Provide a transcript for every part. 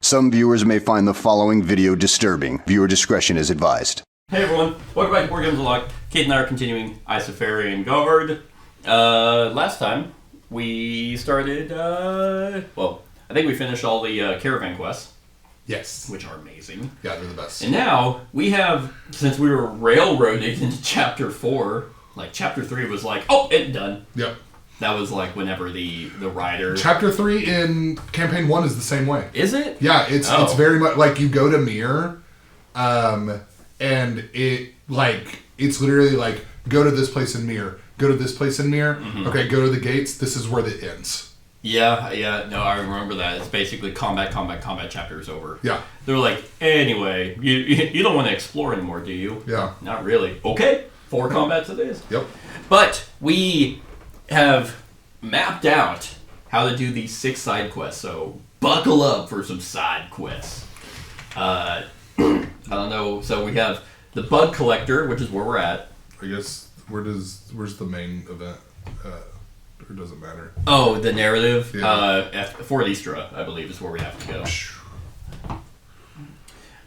Some viewers may find the following video disturbing. Viewer discretion is advised. Hey everyone, welcome back to Board Games Unlocked. Kate and I are continuing Isofarian Guard. Last time we started, I think we finished all the caravan quests. Yes. Which are amazing. Yeah, they're the best. And now, we have, since we were railroaded into Chapter 4, like Chapter 3 was like, oh, it's done. Yep. That was like whenever the rider... Chapter 3 in Campaign 1 is the same way. Is it? Yeah, it's very much, like, you go to Mir, and it's literally like, go to this place in Mir, go to this place in Mir, okay, go to the gates, this is where it ends. Yeah, no, I remember that. It's basically combat, chapter is over. Yeah. They're like, anyway, you don't want to explore anymore, do you? Yeah. Not really. Okay, 4 combats it is. Yep. But we have mapped out how to do these 6 side quests, so buckle up for some side quests. I don't know, so we have the Bug Collector, which is where we're at. I guess, where's the main event? Or does it matter? Oh, the narrative? Yeah. Fort Istra, I believe, is where we have to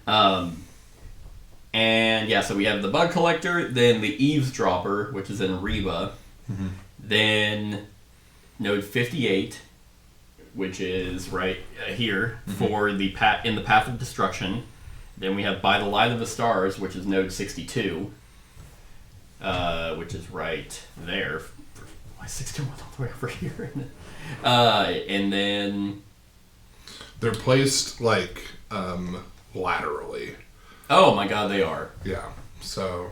go. And yeah, so we have the Bug Collector, then the Eavesdropper, which is in Reba, then Node 58, which is right here for the in the Path of Destruction. Then we have By the Light of the Stars, which is Node 62, which is right there. Why 62 was all the way over here? And then they're placed like laterally. Oh my god, they are. Yeah. So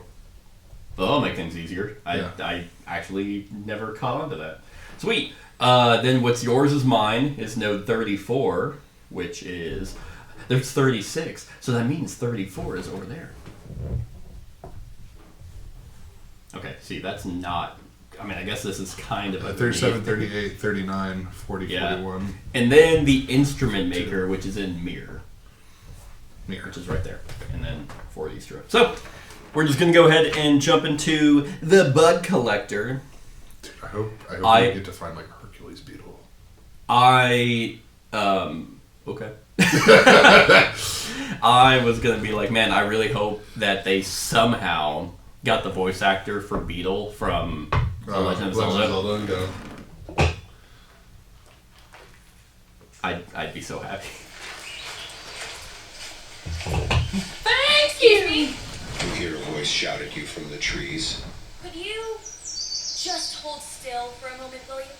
that'll make things easier. Yeah. I actually never caught on to that. Sweet. Then What's Yours Is Mine is Node 34, which is... There's 36, so that means 34 is over there. Okay, see, that's not... I mean, I guess this is kind of... 37, 38, 39, 40, 41. And then the Instrument Maker, which is in Mir. Which is right there. And then Fort Istra. So, we're just going to go ahead and jump into the Bug Collector. Dude, I hope we get to find, like, a Hercules beetle. Okay. I was going to be like, man, I really hope that they somehow got the voice actor for Beetle from The Legend of Zelda. I'd be so happy. Thank you! You hear a voice shout at you from the trees. Could you just hold still for a moment, will you?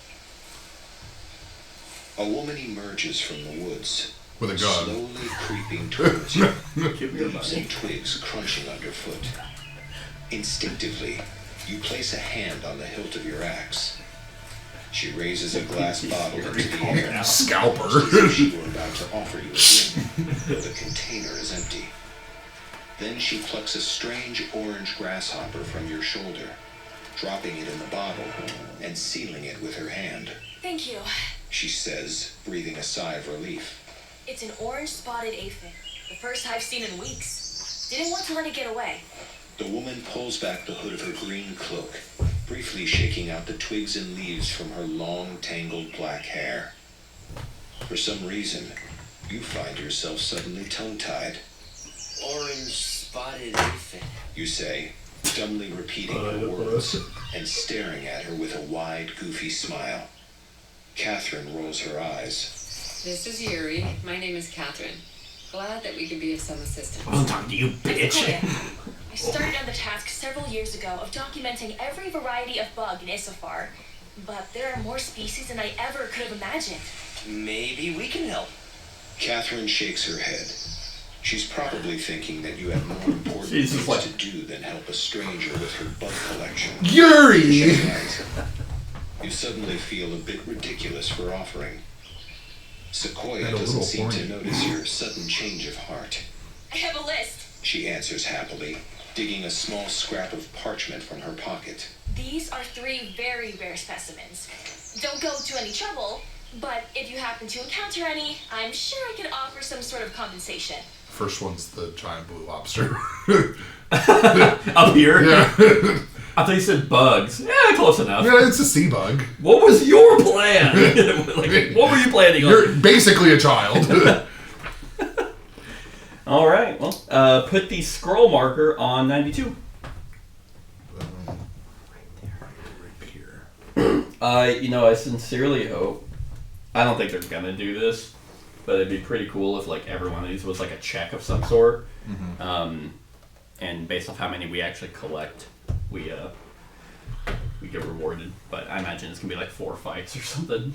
A woman emerges from the woods, with a gun, slowly creeping towards you, Give me a leaves and twigs crunching underfoot. Instinctively, you place a hand on the hilt of your axe. She raises a glass bottle into the air. Scalper. As if she were about to offer you a drink, but the container is empty. Then she plucks a strange orange grasshopper from your shoulder, dropping it in the bottle and sealing it with her hand. Thank you. She says, breathing a sigh of relief. It's an orange spotted aphid. The first I've seen in weeks. Didn't want to let it get away. The woman pulls back the hood of her green cloak, briefly shaking out the twigs and leaves from her long, tangled black hair. For some reason, you find yourself suddenly tongue-tied. Orange spotted aphid, You say, dumbly repeating her words and staring at her with a wide, goofy smile. Catherine rolls her eyes. This is Yuri. My name is Catherine. Glad that we can be of some assistance. I'm talking to you, bitch. I started on the task several years ago of documenting every variety of bug in Isofar, but there are more species than I ever could have imagined. maybe we can help. Catherine shakes her head. She's probably thinking that you have more important things to do than help a stranger with her bug collection. Yuri! You suddenly feel a bit ridiculous for offering. Sequoia doesn't seem to notice your sudden change of heart. I have a list. She answers happily, digging a small scrap of parchment from her pocket. These are 3 very rare specimens. Don't go to any trouble, but if you happen to encounter any, I'm sure I can offer some sort of compensation. First one's the giant blue lobster. Up here? Yeah. I thought you said bugs. Yeah, close enough. Yeah, it's a sea bug. What was your plan? Like, what were you planning on? You're basically a child. All right. Well, put the scroll marker on 92. Right here. I sincerely hope. I don't think they're gonna do this, but it'd be pretty cool if like every one of these was like a check of some sort. And based off how many we actually collect, we get rewarded. But I imagine it's gonna be like 4 fights or something.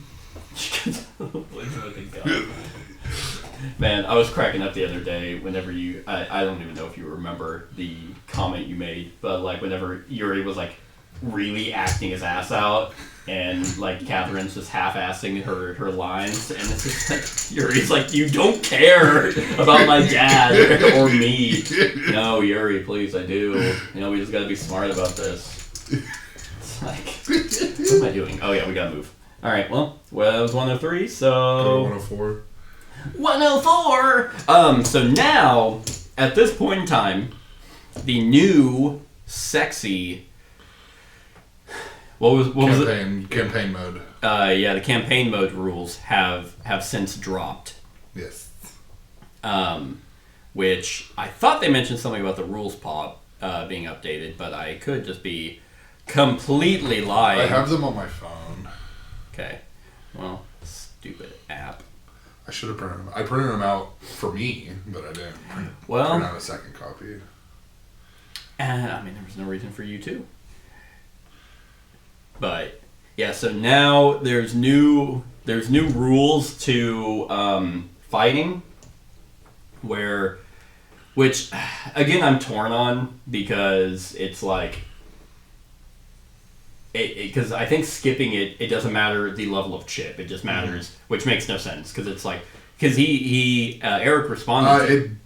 Man, I was cracking up the other day whenever I don't even know if you remember the comment you made, but like whenever Yuri was like really acting his ass out and like Catherine's just half-assing her lines, and it's just like Yuri's like, you don't care about my dad or me. No, Yuri, please, I do. We just gotta be smart about this. It's like, what am I doing? Oh yeah, we gotta move. Alright, well, that was 103, so... 104. 104! So now, at this point in time, the new, sexy... What was it? Campaign mode. The campaign mode rules have since dropped. Yes. Which, I thought they mentioned something about the rules pop being updated, but I could just be completely lying. I have them on my phone. Okay. Well, stupid app. I should have printed them. I printed them out for me, but I didn't print out a second copy. And there was no reason for you to. But yeah, so now there's new rules to fighting, which again I'm torn on because it's like. Because I think skipping it doesn't matter the level of chip. It just matters, which makes no sense. Because it's like, because Eric responded.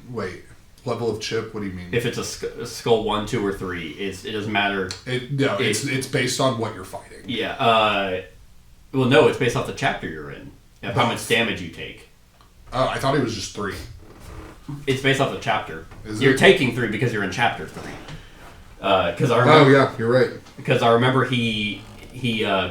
Wait, level of chip? What do you mean? If it's a skull 1, 2, or 3, it doesn't matter. It's based on what you're fighting. Yeah. Well, no, it's based off the chapter you're in. Of how much damage you take. Oh, I thought it was just 3. It's based off the chapter. You're taking 3 because you're in chapter 3. Because I remember. Oh yeah, you're right. Because I remember he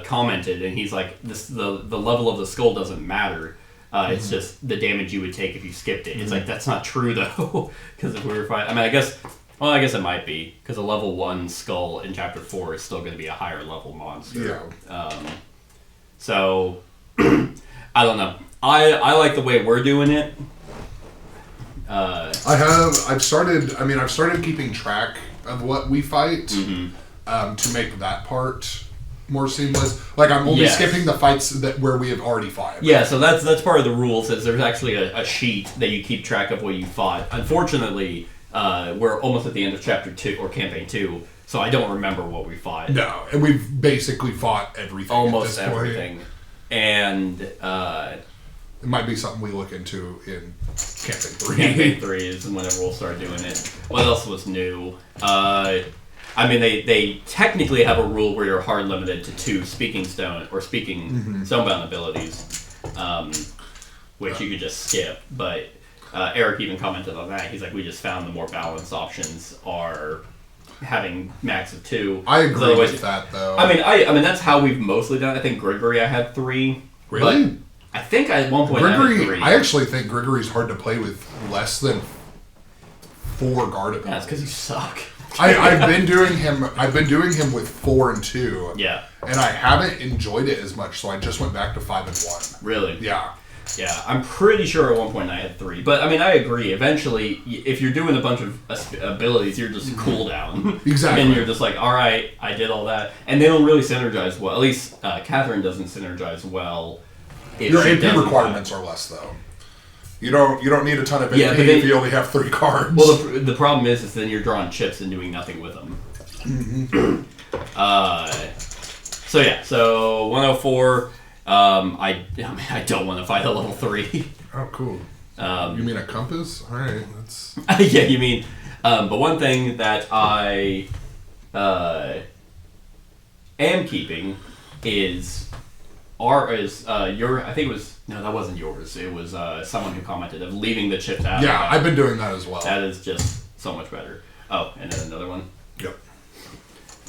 commented and he's like, the level of the skull doesn't matter. It's just the damage you would take if you skipped it. It's like that's not true though. Because if we were fighting, I guess it might be because a level 1 skull in chapter 4 is still going to be a higher level monster. Yeah. So I don't know. I like the way we're doing it. I've started keeping track of what we fight to make that part more seamless. Like I'm only skipping the fights where we have already fought. Yeah, so that's part of the rules. Is there's actually a sheet that you keep track of what you fought. Unfortunately, we're almost at the end of chapter 2 or campaign 2, so I don't remember what we fought. No, and we've basically fought everything. Almost at this everything, point. And it might be something we look into in campaign 3. Campaign 3 is whenever we'll start doing it. What else was new? They technically have a rule where you're hard limited to 2 speaking stone or speaking stonebound abilities, which you could just skip. But Eric even commented on that. He's like, we just found the more balanced options are having max of 2. I agree with that though. That's how we've mostly done it. I think Gregory, I had 3. Really? But I think at one point Gregory, I had 3. I actually think Gregory's hard to play with less than 4 guard abilities. Yeah, it's because you suck. I've been doing him with 4 and 2. Yeah. And I haven't enjoyed it as much, so I just went back to 5 and 1. Really? Yeah. Yeah, I'm pretty sure at one point I had 3. But I agree. Eventually, if you're doing a bunch of abilities, you're just cooldown. Exactly. And you're just like, all right, I did all that, and they don't really synergize well. At least Catherine doesn't synergize well. Your AP requirements are less though. You don't need a ton of AP if you only have 3 cards. Well, the problem is then you're drawing chips and doing nothing with them. So 104. I don't want to fight a level 3. Oh, cool. You mean a compass? All right, that's. Yeah, you mean. But one thing that I am keeping is your. I think it was that wasn't yours. It was someone who commented of leaving the chips out. Yeah, I've been doing that as well. That is just so much better. Oh, and then another one. Yep.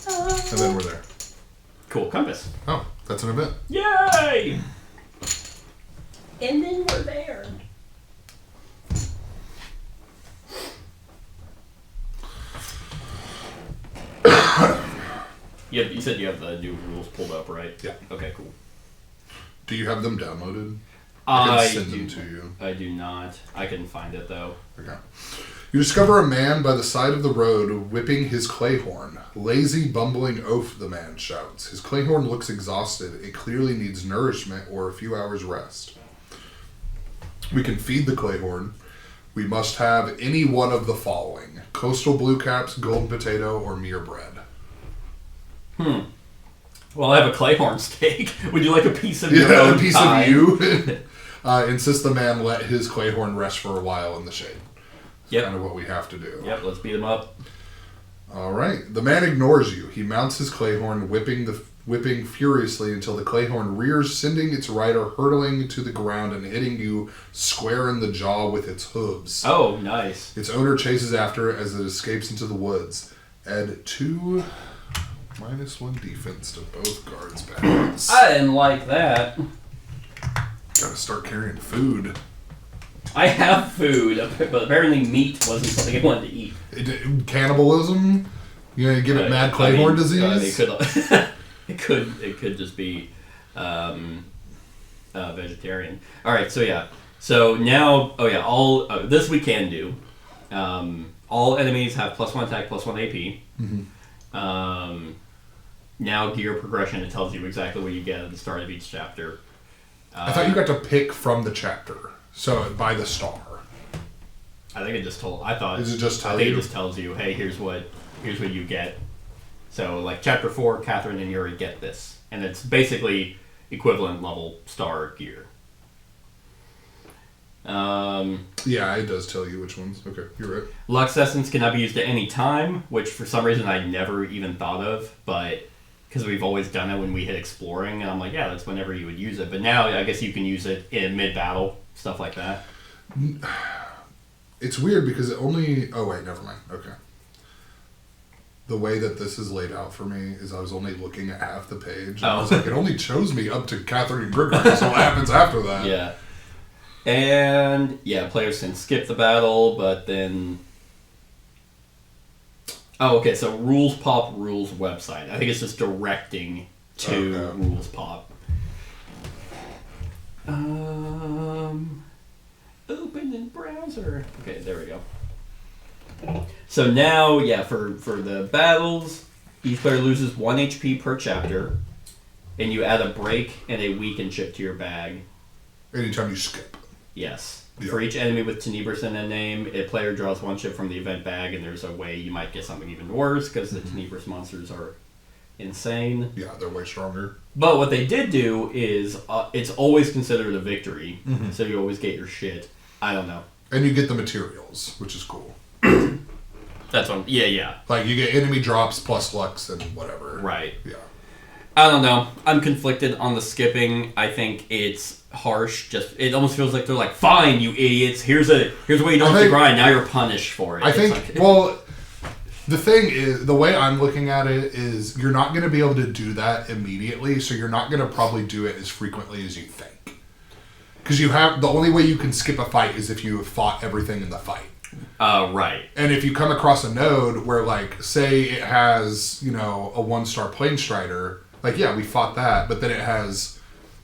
And then we're there. Cool compass. Oh, that's an event. Yay! And then we're there. You said you have the new rules pulled up, right? Yeah. Okay, cool. Do you have them downloaded? I can send do, them to you. I do not. I can find it, though. Okay. You discover a man by the side of the road whipping his clay horn. Lazy, bumbling oaf, the man shouts. His clay horn looks exhausted. It clearly needs nourishment or a few hours rest. We can feed the clay horn. We must have any one of the following: coastal blue caps, golden potato, or mere bread. Well, I have a clayhorn steak. Would you like a piece of your own a piece pie? of you. Insist the man let his clay horn rest for a while in the shade. Yep. Kind of what we have to do. Yep, let's beat him up. All right. The man ignores you. He mounts his clay horn, whipping furiously until the clay horn rears, sending its rider hurtling to the ground and hitting you square in the jaw with its hooves. Oh, nice. Its owner chases after it as it escapes into the woods. Add 2 -1 defense to both guards' bags. I didn't like that. Gotta start carrying food. I have food, but apparently meat wasn't something I wanted to eat. Cannibalism? You gonna give it mad clayhorn disease? It could just be vegetarian. All right, so yeah. So now, this we can do. All enemies have +1 attack, +1 AP. Mm-hmm. Now gear progression, it tells you exactly what you get at the start of each chapter. I thought you got to pick from the chapter, so by the star. I think it just told. I thought. Does it just tell I think you? it just tells you, hey, here's what you get. So like chapter 4, Catherine and Yuri get this, and it's basically equivalent level star gear. Yeah, it does tell you which ones. Okay, you're right. Lux Essence cannot be used at any time, which for some reason I never even thought of, but because we've always done it when we hit exploring, and I'm like, yeah, that's whenever you would use it. But now I guess you can use it in mid-battle, stuff like that. It's weird because it only... Oh, wait, never mind. Okay. The way that this is laid out for me is I was only looking at half the page. And I was like, it only chose me up to Catherine and Gregory, so what happens after that? Yeah. And, yeah, players can skip the battle, but then... Oh, okay, so Rules Pop Rules website. I think it's just directing to Rules Pop. Open in browser. Okay, there we go. So now, yeah, for the battles, each player loses 1 HP per chapter, and you add a break and a weaken chip to your bag. Anytime you skip. Yes. Yeah. For each enemy with Tenebris in a name, a player draws 1 chip from the event bag, and there's a way you might get something even worse, because the Tenebris monsters are insane. Yeah, they're way stronger. But what they did do is, it's always considered a victory, so you always get your shit. I don't know. And you get the materials, which is cool. That's what yeah. Like, you get enemy drops plus Lux and whatever. Right. Yeah. I don't know. I'm conflicted on the skipping. I think it's harsh. It almost feels like they're like, fine, you idiots. Here's a way you don't have to grind. Now you're punished for it. I think, well, the thing is, the way I'm looking at it is you're not going to be able to do that immediately, so you're not going to probably do it as frequently as you think. Because the only way you can skip a fight is if you have fought everything in the fight. Right. And if you come across a node where, like, say it has, a 1-star plane strider, like, yeah, we fought that, but then it has,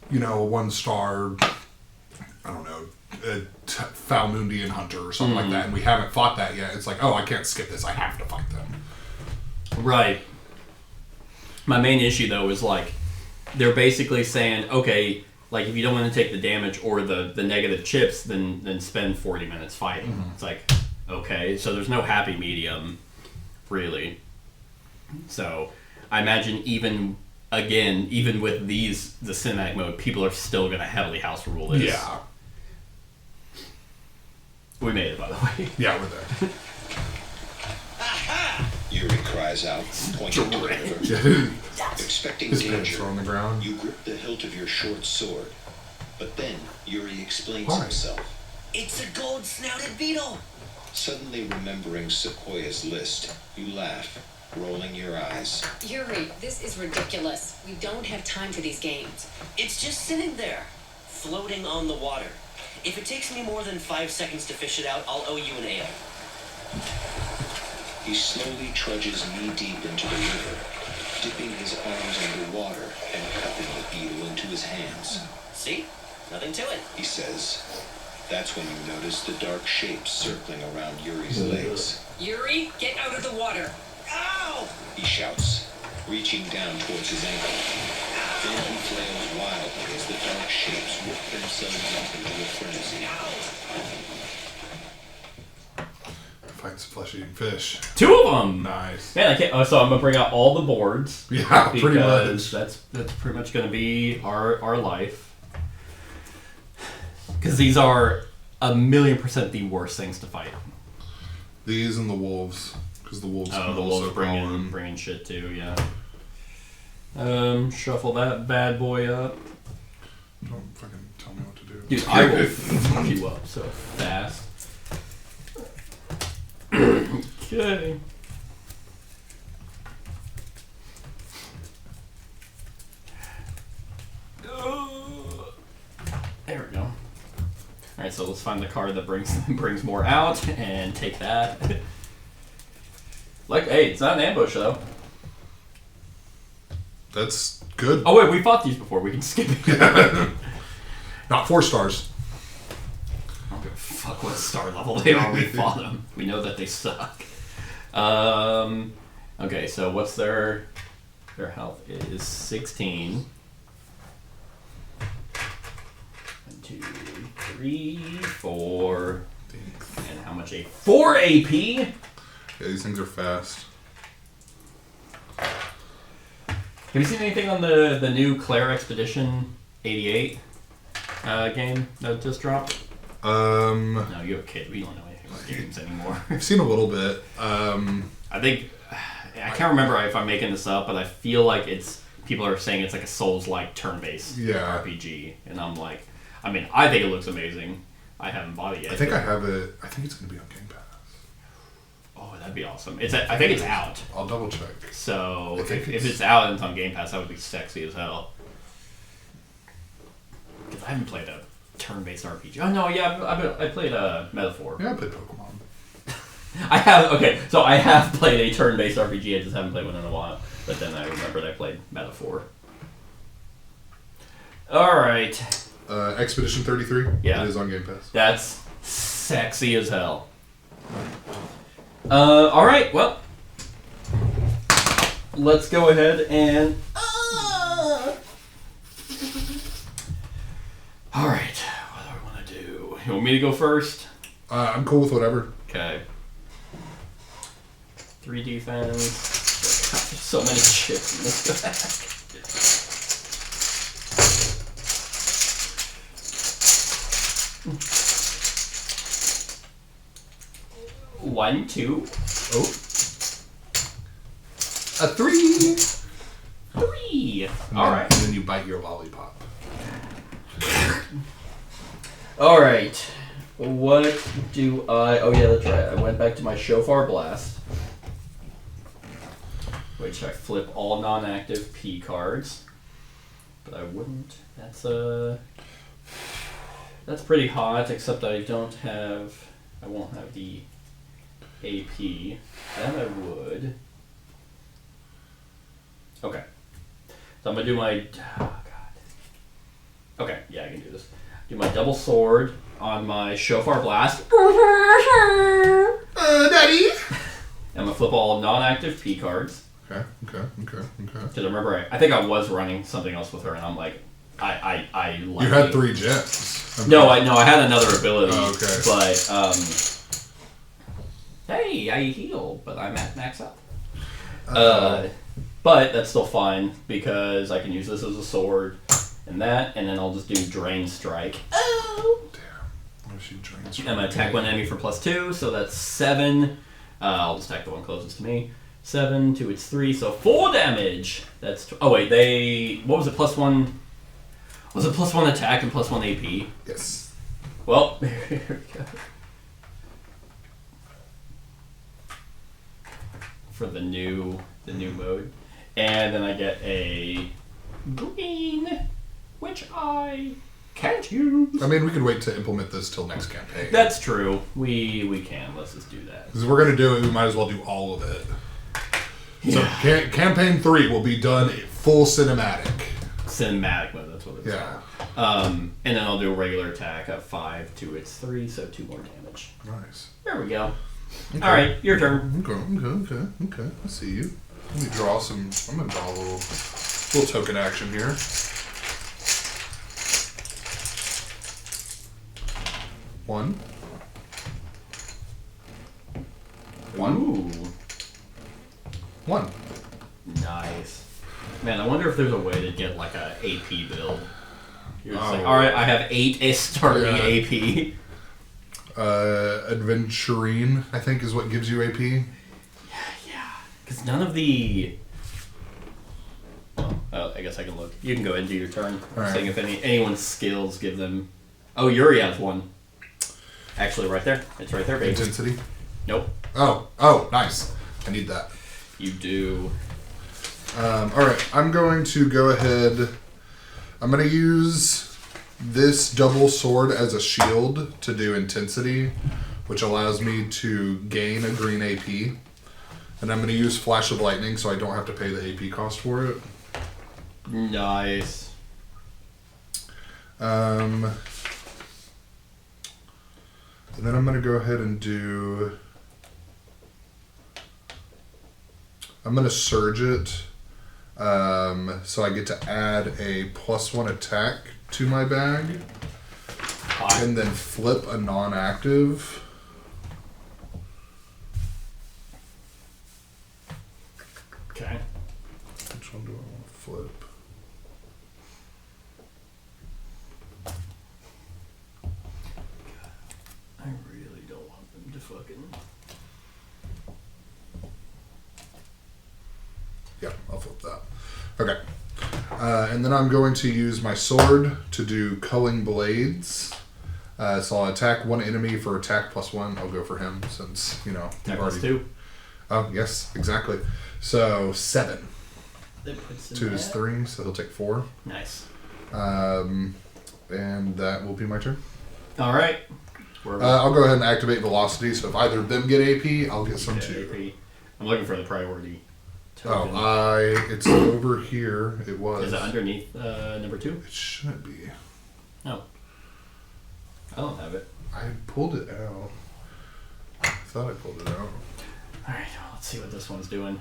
a 1-star, I don't know, Falmundian hunter or something like that, and we haven't fought that yet. It's like, oh, I can't skip this. I have to fight them. Right. My main issue, though, is, like, they're basically saying, okay, like, if you don't want to take the damage or the negative chips, then spend 40 minutes fighting. It's like, okay, so there's no happy medium, really. So, I imagine even with the cinematic mode, people are still going to heavily house rule this. Yeah. We made it, by the way. Yeah, we're there. Yuri cries out, pointing to the river. Expecting His pants danger, are on the ground. you grip the hilt of your short sword. But then Yuri explains Why? himself, It's a gold-snouted beetle. suddenly remembering Sequoia's list. You laugh, rolling your eyes. Yuri, this is ridiculous. We don't have time for these games. It's just sitting there, floating on the water. If it takes me more than 5 seconds to fish it out, I'll owe you an ale. He slowly trudges knee-deep into the river, dipping his arms underwater and cupping the beetle into his hands. See? Nothing to it. He says, that's when you notice the dark shapes circling around Yuri's legs. Yuri, get out of the water. Ow! He shouts, reaching down towards his ankle. Then he flails wildly as the dark shapes work themselves up into a frenzy. Fights flesh-eating fish. 2 of them. Nice. Man, I can't. Oh, so I'm gonna bring out all the boards. Yeah, pretty because much. that's pretty much gonna be our life. Because these are 1,000,000% the worst things to fight. These and the wolves, because the wolves. Oh, can the also wolves crawl in. bringing shit too. Yeah. Shuffle that bad boy up. Don't fucking tell me what to do. Dude, I will fuck you up so fast. Okay. There we go. Alright, so let's find the card that brings more out and take that. Like, hey, it's not an ambush though. That's good. Oh wait, we fought these before. We can skip it. Not 4 stars. I don't give a fuck what star level they are. We fought them. We know that they suck. Okay, so what's their health is 16. 1, 2, 3, 4. And how much? 4 AP? Yeah, these things are fast. Have you seen anything on the new Claire Expedition 88 game that just dropped? No, you're a kid. We don't know anything about games anymore. I've seen a little bit. I think I can't remember if I'm making this up, but I feel like people are saying it's like a Souls-like turn-based RPG, and I'm like, I mean, I think it looks amazing. I haven't bought it yet. I think I have it. I think it's going to be on Game Pass. Oh, that'd be awesome. I think it's out. I'll double check. So I think if it's out and it's on Game Pass, that would be sexy as hell. Because I haven't played a turn-based RPG. Oh no, yeah, I played Metaphor. Yeah, I played Pokemon. I have played a turn-based RPG. I just haven't played one in a while. But then I remembered I played Metaphor. All right. Expedition 33. Yeah. It is on Game Pass. That's sexy as hell. All right. Well, let's go ahead and. All right. What do I want to do? You want me to go first? I'm cool with whatever. Okay. 3 defense. God, there's so many chips in this bag. 1, 2. Oh. A 3. 3. All right. And then you bite your lollipop. All right. What do I... Oh, yeah, that's right. I went back to my Isofar Blast, which I flip all non-active P cards. But I wouldn't... That's pretty hot, except I don't have... I won't have the AP. That I would. Okay. So I'm going to do my... Oh, God. Okay, yeah, I can do this. Do my double sword on my Isofar Blast. Daddy! I'm going to flip all non-active P cards. Okay. Because I remember, I think I was running something else with her, and I'm like, I like You had it. 3 gems. Okay. No, I had another ability. Oh, okay. But, hey, I heal, but I'm at max up. But that's still fine, because I can use this as a sword, and then I'll just do Drain Strike. Oh! Damn. What if she drains I'm going to attack one enemy for +2, so that's 7. I'll just attack the one closest to me. 7 to its 3, so 4 damage. That's oh wait, what was it? +1? Was it +1 attack and +1 AP? Yes. Well, here we go. For the new mode, and then I get a green, which I can't use. I mean, we could wait to implement this till next campaign. That's true. We can. Let's just do that. Because if we're going to do it, we might as well do all of it. So campaign 3 will be done full cinematic. Cinematic mode, that's what it's Yeah. called. And then I'll do a regular attack of 5 to its 3, so 2 more damage. Nice. There we go. All right, your turn. Okay. I see you. Let me draw some. I'm gonna draw a little token action here. One. Ooh, One. nice. Man, I wonder if there's a way to get like a AP build. You're just like, Oh. all right, I have 8 starting Yeah. AP. Adventurine, I think, is what gives you AP. Yeah, because none of the. Well, I guess I can look. You can go ahead and do your turn. All right. Seeing if anyone's skills give them. Oh, Yuri has one. Actually, right there. It's right there, baby. Intensity. Nope. Oh, nice. I need that. You do. All right, I'm going to go ahead. I'm going to use this double sword as a shield to do intensity, which allows me to gain a green AP. And I'm going to use Flash of Lightning so I don't have to pay the AP cost for it. Nice. And then I'm going to go ahead and do... I'm going to surge it. So I get to add a +1 attack to my bag. Hot. And then flip a non-active. Okay. Which one do I want to flip? I really don't want them to fucking. Yeah, I'll flip that. Okay. And then I'm going to use my sword to do culling blades. So I'll attack one enemy for attack +1. I'll go for him since, you know. Attack we've +2. Oh, yes, exactly. So 7. That puts 2 is 3, so he'll take 4. Nice. And that will be my turn. All right. I'll go ahead and activate velocity, so if either of them get AP, I'll get some Yeah, too. AP. I'm looking for the priority token. It's over here. It was. Is it underneath number 2? It shouldn't be. No. I don't have it. I pulled it out. I thought I pulled it out. All right. Well, let's see what this one's doing.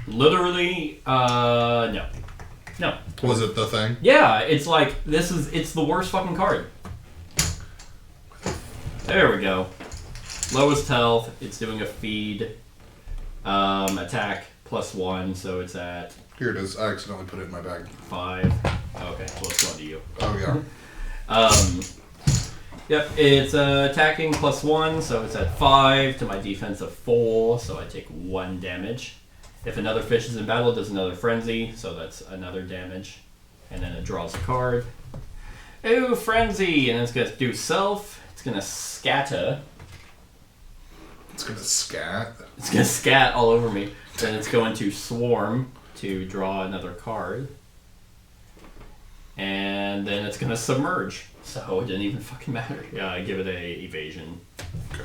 Literally, no. No. Was it the thing? Yeah, it's like, it's the worst fucking card. There we go. Lowest health, it's doing a feed. Attack +1, so it's at Here it is. I accidentally put it in my bag. 5. Okay, well, it's going to you. Oh, yeah. Yep, it's attacking +1, so it's at 5 to my defense of 4, so I take 1 damage. If another fish is in battle, it does another frenzy, so that's another damage. And then it draws a card. Ooh, frenzy! And it's going to do self. It's going to scatter. It's going to scat. It's going to scat all over me. Then it's going to swarm to draw another card. And then it's going to submerge. So it didn't even fucking matter. Yeah, I give it a evasion. Okay.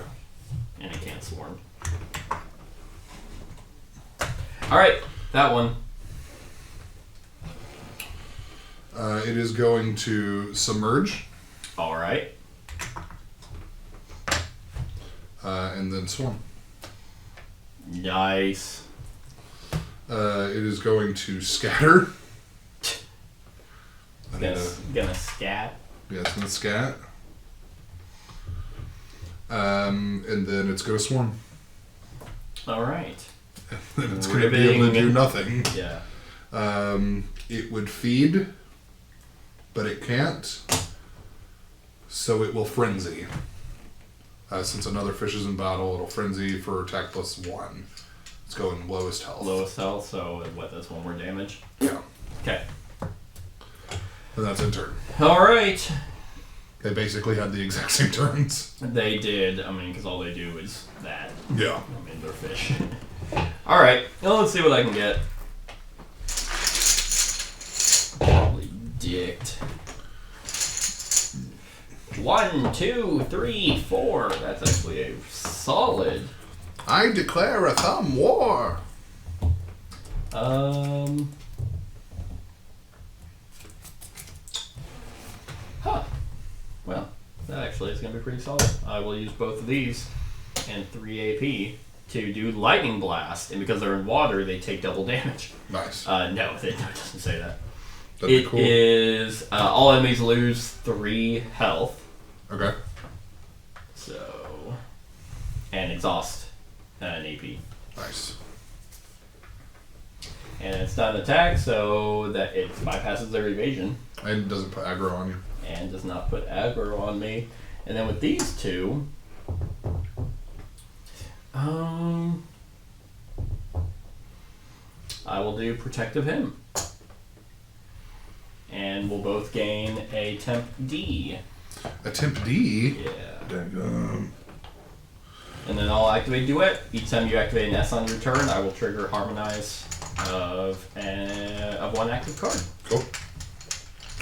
And it can't swarm. Alright, that one. It is going to submerge. Alright. And then swarm. Nice. It is going to scatter. Gonna scat. Yeah, it's going to scat. And then it's going to swarm. Alright. And it's going to be able to do nothing. Yeah. It would feed, but it can't. So it will frenzy. Since another fish is in battle, it'll frenzy for attack +1. It's going lowest health. Lowest health, so what, that's 1 more damage? Yeah. Okay. And that's in turn. Alright. They basically had the exact same turns. They did, I mean, because all they do is that. Yeah. I mean, they're fish. Alright, well, let's see what I can get. Probably dicked. 1, 2, 3, 4. That's actually a solid. I declare a thumb war. Well, that actually is going to be pretty solid. I will use both of these and 3 AP to do lightning blast, and because they're in water, they take double damage. Nice. No, it doesn't say that. That'd It be cool. is all enemies lose 3 health. Okay. So, and exhaust an AP. Nice. And it's not an attack, so that it bypasses their evasion And it doesn't put aggro on you. and does not put aggro on me. And then with these two, I will do protective him, and we'll both gain a temp D. A temp D? Yeah. Daggum. And then I'll activate Duet. Each time you activate an S on your turn, I will trigger Harmonize of 1 active card. Cool.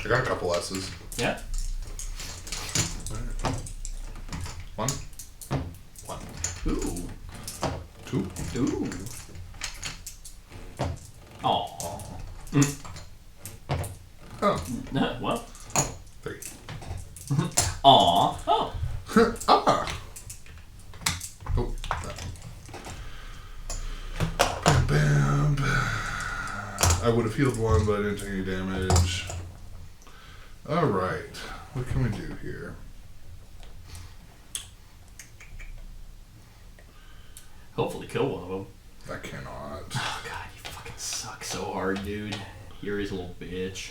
I got a couple S's. Yeah. One. One. Ooh. 2. Ooh. Aww. Oh. Well. 3. Aww. Oh. Ah. Oh. Bam, bam. I would have healed 1, but I didn't take any damage. Alright. What can we do here? Hopefully kill one of them. I cannot. Oh god, you fucking suck so hard, dude. You're his little bitch.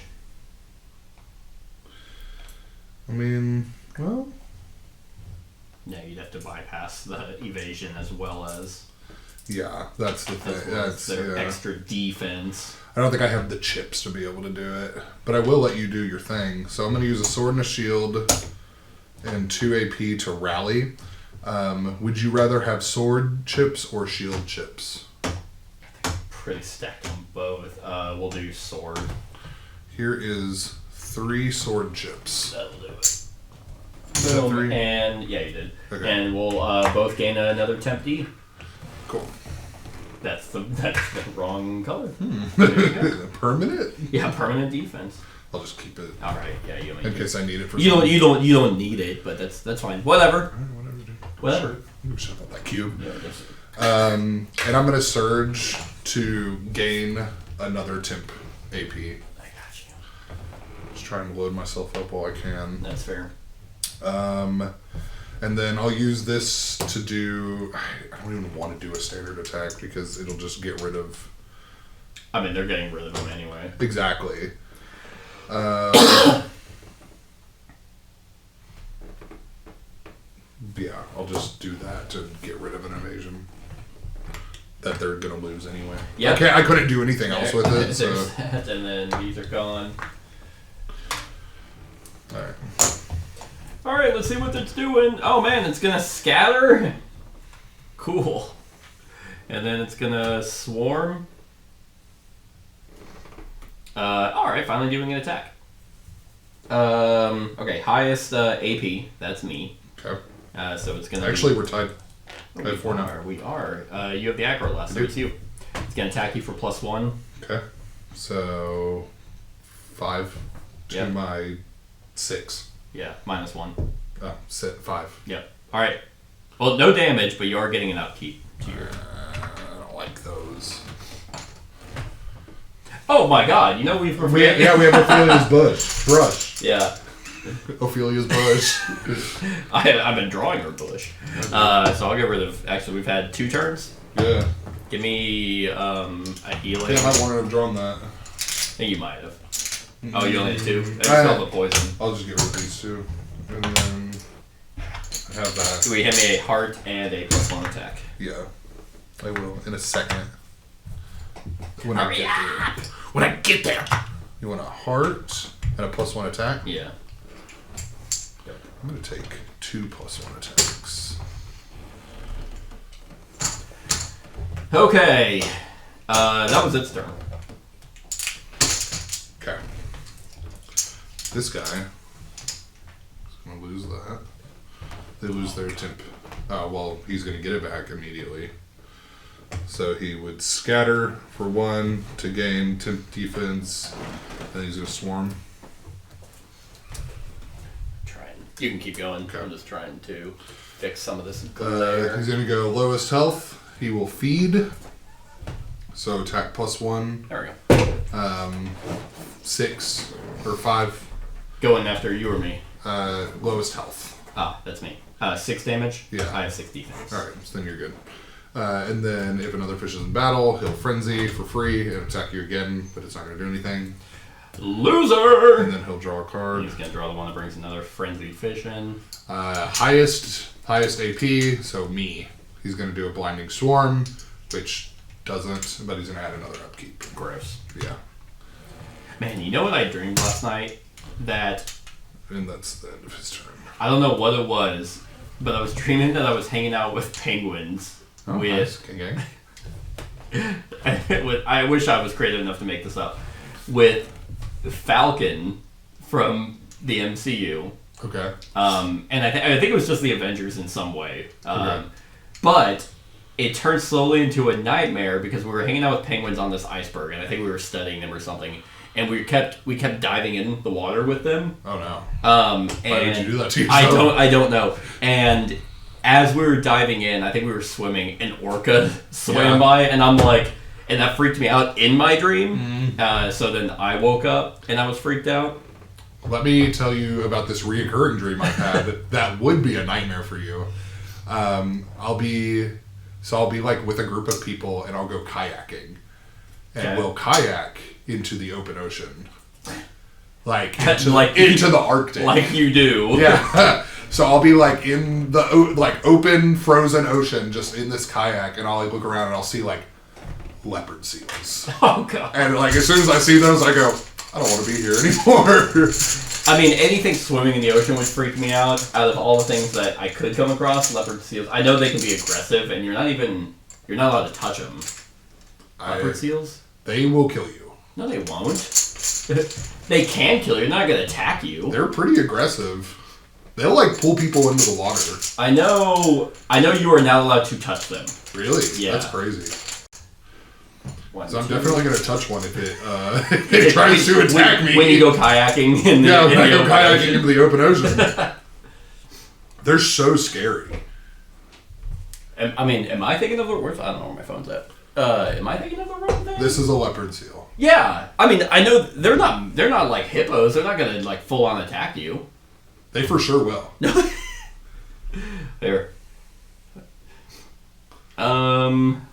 I mean, well, Yeah, you'd have to bypass the evasion as well as yeah, that's the thing. their extra defense. I don't think I have the chips to be able to do it, but I will let you do your thing. So I'm going to use a sword and a shield and 2 AP to rally. Would you rather have sword chips or shield chips? Pretty stacked on both. We'll do sword. Here is 3 sword chips. That'll do it. Is that Boom, 3? and yeah, you did. Okay. And we'll both gain another temp D. Cool. That's the wrong color. There you go. Permanent? Yeah, permanent defense. I'll just keep it All right. Yeah, you in case I need it for you something. don't need it, but that's fine. Whatever. Whatever, dude. Whatever. Ooh, shut up that cube. Yeah, that's- And I'm going to surge to gain another temp AP. I got you. Just trying to load myself up while I can. That's fair. And then I'll use this to do... I don't even want to do a standard attack because it'll just get rid of... I mean, they're getting rid of them anyway. Exactly. Yeah, I'll just do that to get rid of an evasion that they're going to lose anyway. Yeah. I couldn't do anything else with it, so... There's that, and then these are gone. Alright. Alright, let's see what it's doing. Oh man, it's gonna scatter. Cool. And then it's gonna swarm. Alright, finally doing an attack. Okay, highest AP, that's me. Okay. So it's gonna Actually, be... we're tied. I have 4 now. We are. You have the aggro last, so do. it's you. It's gonna attack you for +1. Okay. So 5 to Yep. my 6. Yeah, -1. Oh, 5. Yep. Alright. Well, no damage, but you are getting an upkeep to your... I don't like those. Oh my god, you know we have Ophelia's brush. Yeah. Ophelia's bush. I've been drawing her bush. So I'll get rid of... Actually, we've had 2 turns. Yeah. Give me a healing. Damn, I wanted to have drawn that. I think you might have. Oh, you only had 2? I I- still have a poison. I'll just get rid of these 2. And then I have that. So we hit me a heart and a +1 attack. Yeah. I will in a second. When Hurry I get there. When I get there. You want a heart and a +1 attack? Yeah. I'm going to take 2 +1 attacks. Okay. That was its turn. Okay. This guy is going to lose that. They lose their temp. Oh, well, he's going to get it back immediately. So he would scatter for 1 to gain temp defense. Then he's going to swarm. You can keep going. Okay. I'm just trying to fix some of this. He's going to go lowest health. He will feed. So attack +1. There we go. 6 or 5. Going after you or me? Lowest health. Ah, that's me. 6 damage? Yeah. I have 6 defense. Alright, so then you're good. And then if another fish is in battle, he'll frenzy for free and attack you again, but it's not going to do anything. Loser! And then he'll draw a card. He's going to draw the one that brings another frenzied fish in. Highest AP, so me. He's going to do a blinding swarm, which doesn't, but he's going to add another upkeep. Gross. Yeah. Man, you know what I dreamed last night? That... And that's the end of his turn. I don't know what it was, but I was dreaming that I was hanging out with penguins. Oh, nice. King gang. I wish I was creative enough to make this up. With Falcon from the MCU. Okay. And I think it was just the Avengers in some way. Okay. But it turned slowly into a nightmare because we were hanging out with penguins on this iceberg, and I think we were studying them or something. And we kept diving in the water with them. Oh no. And why would you do that to yourself? I don't know. And as we were diving in, I think we were swimming, an orca swam by, and I'm like, and that freaked me out in my dream. So then I woke up and I was freaked out. Let me tell you about this reoccurring dream I've had that would be a nightmare for you. I'll be like with a group of people and I'll go kayaking. And we'll kayak into the open ocean. Like into the Arctic. Like you do. Yeah. So I'll be like in the open frozen ocean just in this kayak and I'll like look around and I'll see like leopard seals. Oh god. And like as soon as I see those I go, I don't want to be here anymore. I mean, anything swimming in the ocean would freak me out. Out of all the things that I could come across, leopard seals. I know they can be aggressive, and you're not allowed to touch them. Leopard seals? They will kill you. No, they won't. They can kill you. They're not going to attack you. They're pretty aggressive. They'll like pull people into the water. I know you are not allowed to touch them. Really? Yeah. That's crazy. So I'm 2. definitely going to touch one if it tries to attack me. When you go kayaking in the when I go kayaking ocean. into the open ocean. They're so scary. I mean, am I thinking of the word? I don't know where my phone's at. Am I thinking of the wrong thing? This is a leopard seal. Yeah. I mean, I know they're not like hippos. They're not going to like full on attack you. They for sure will. There.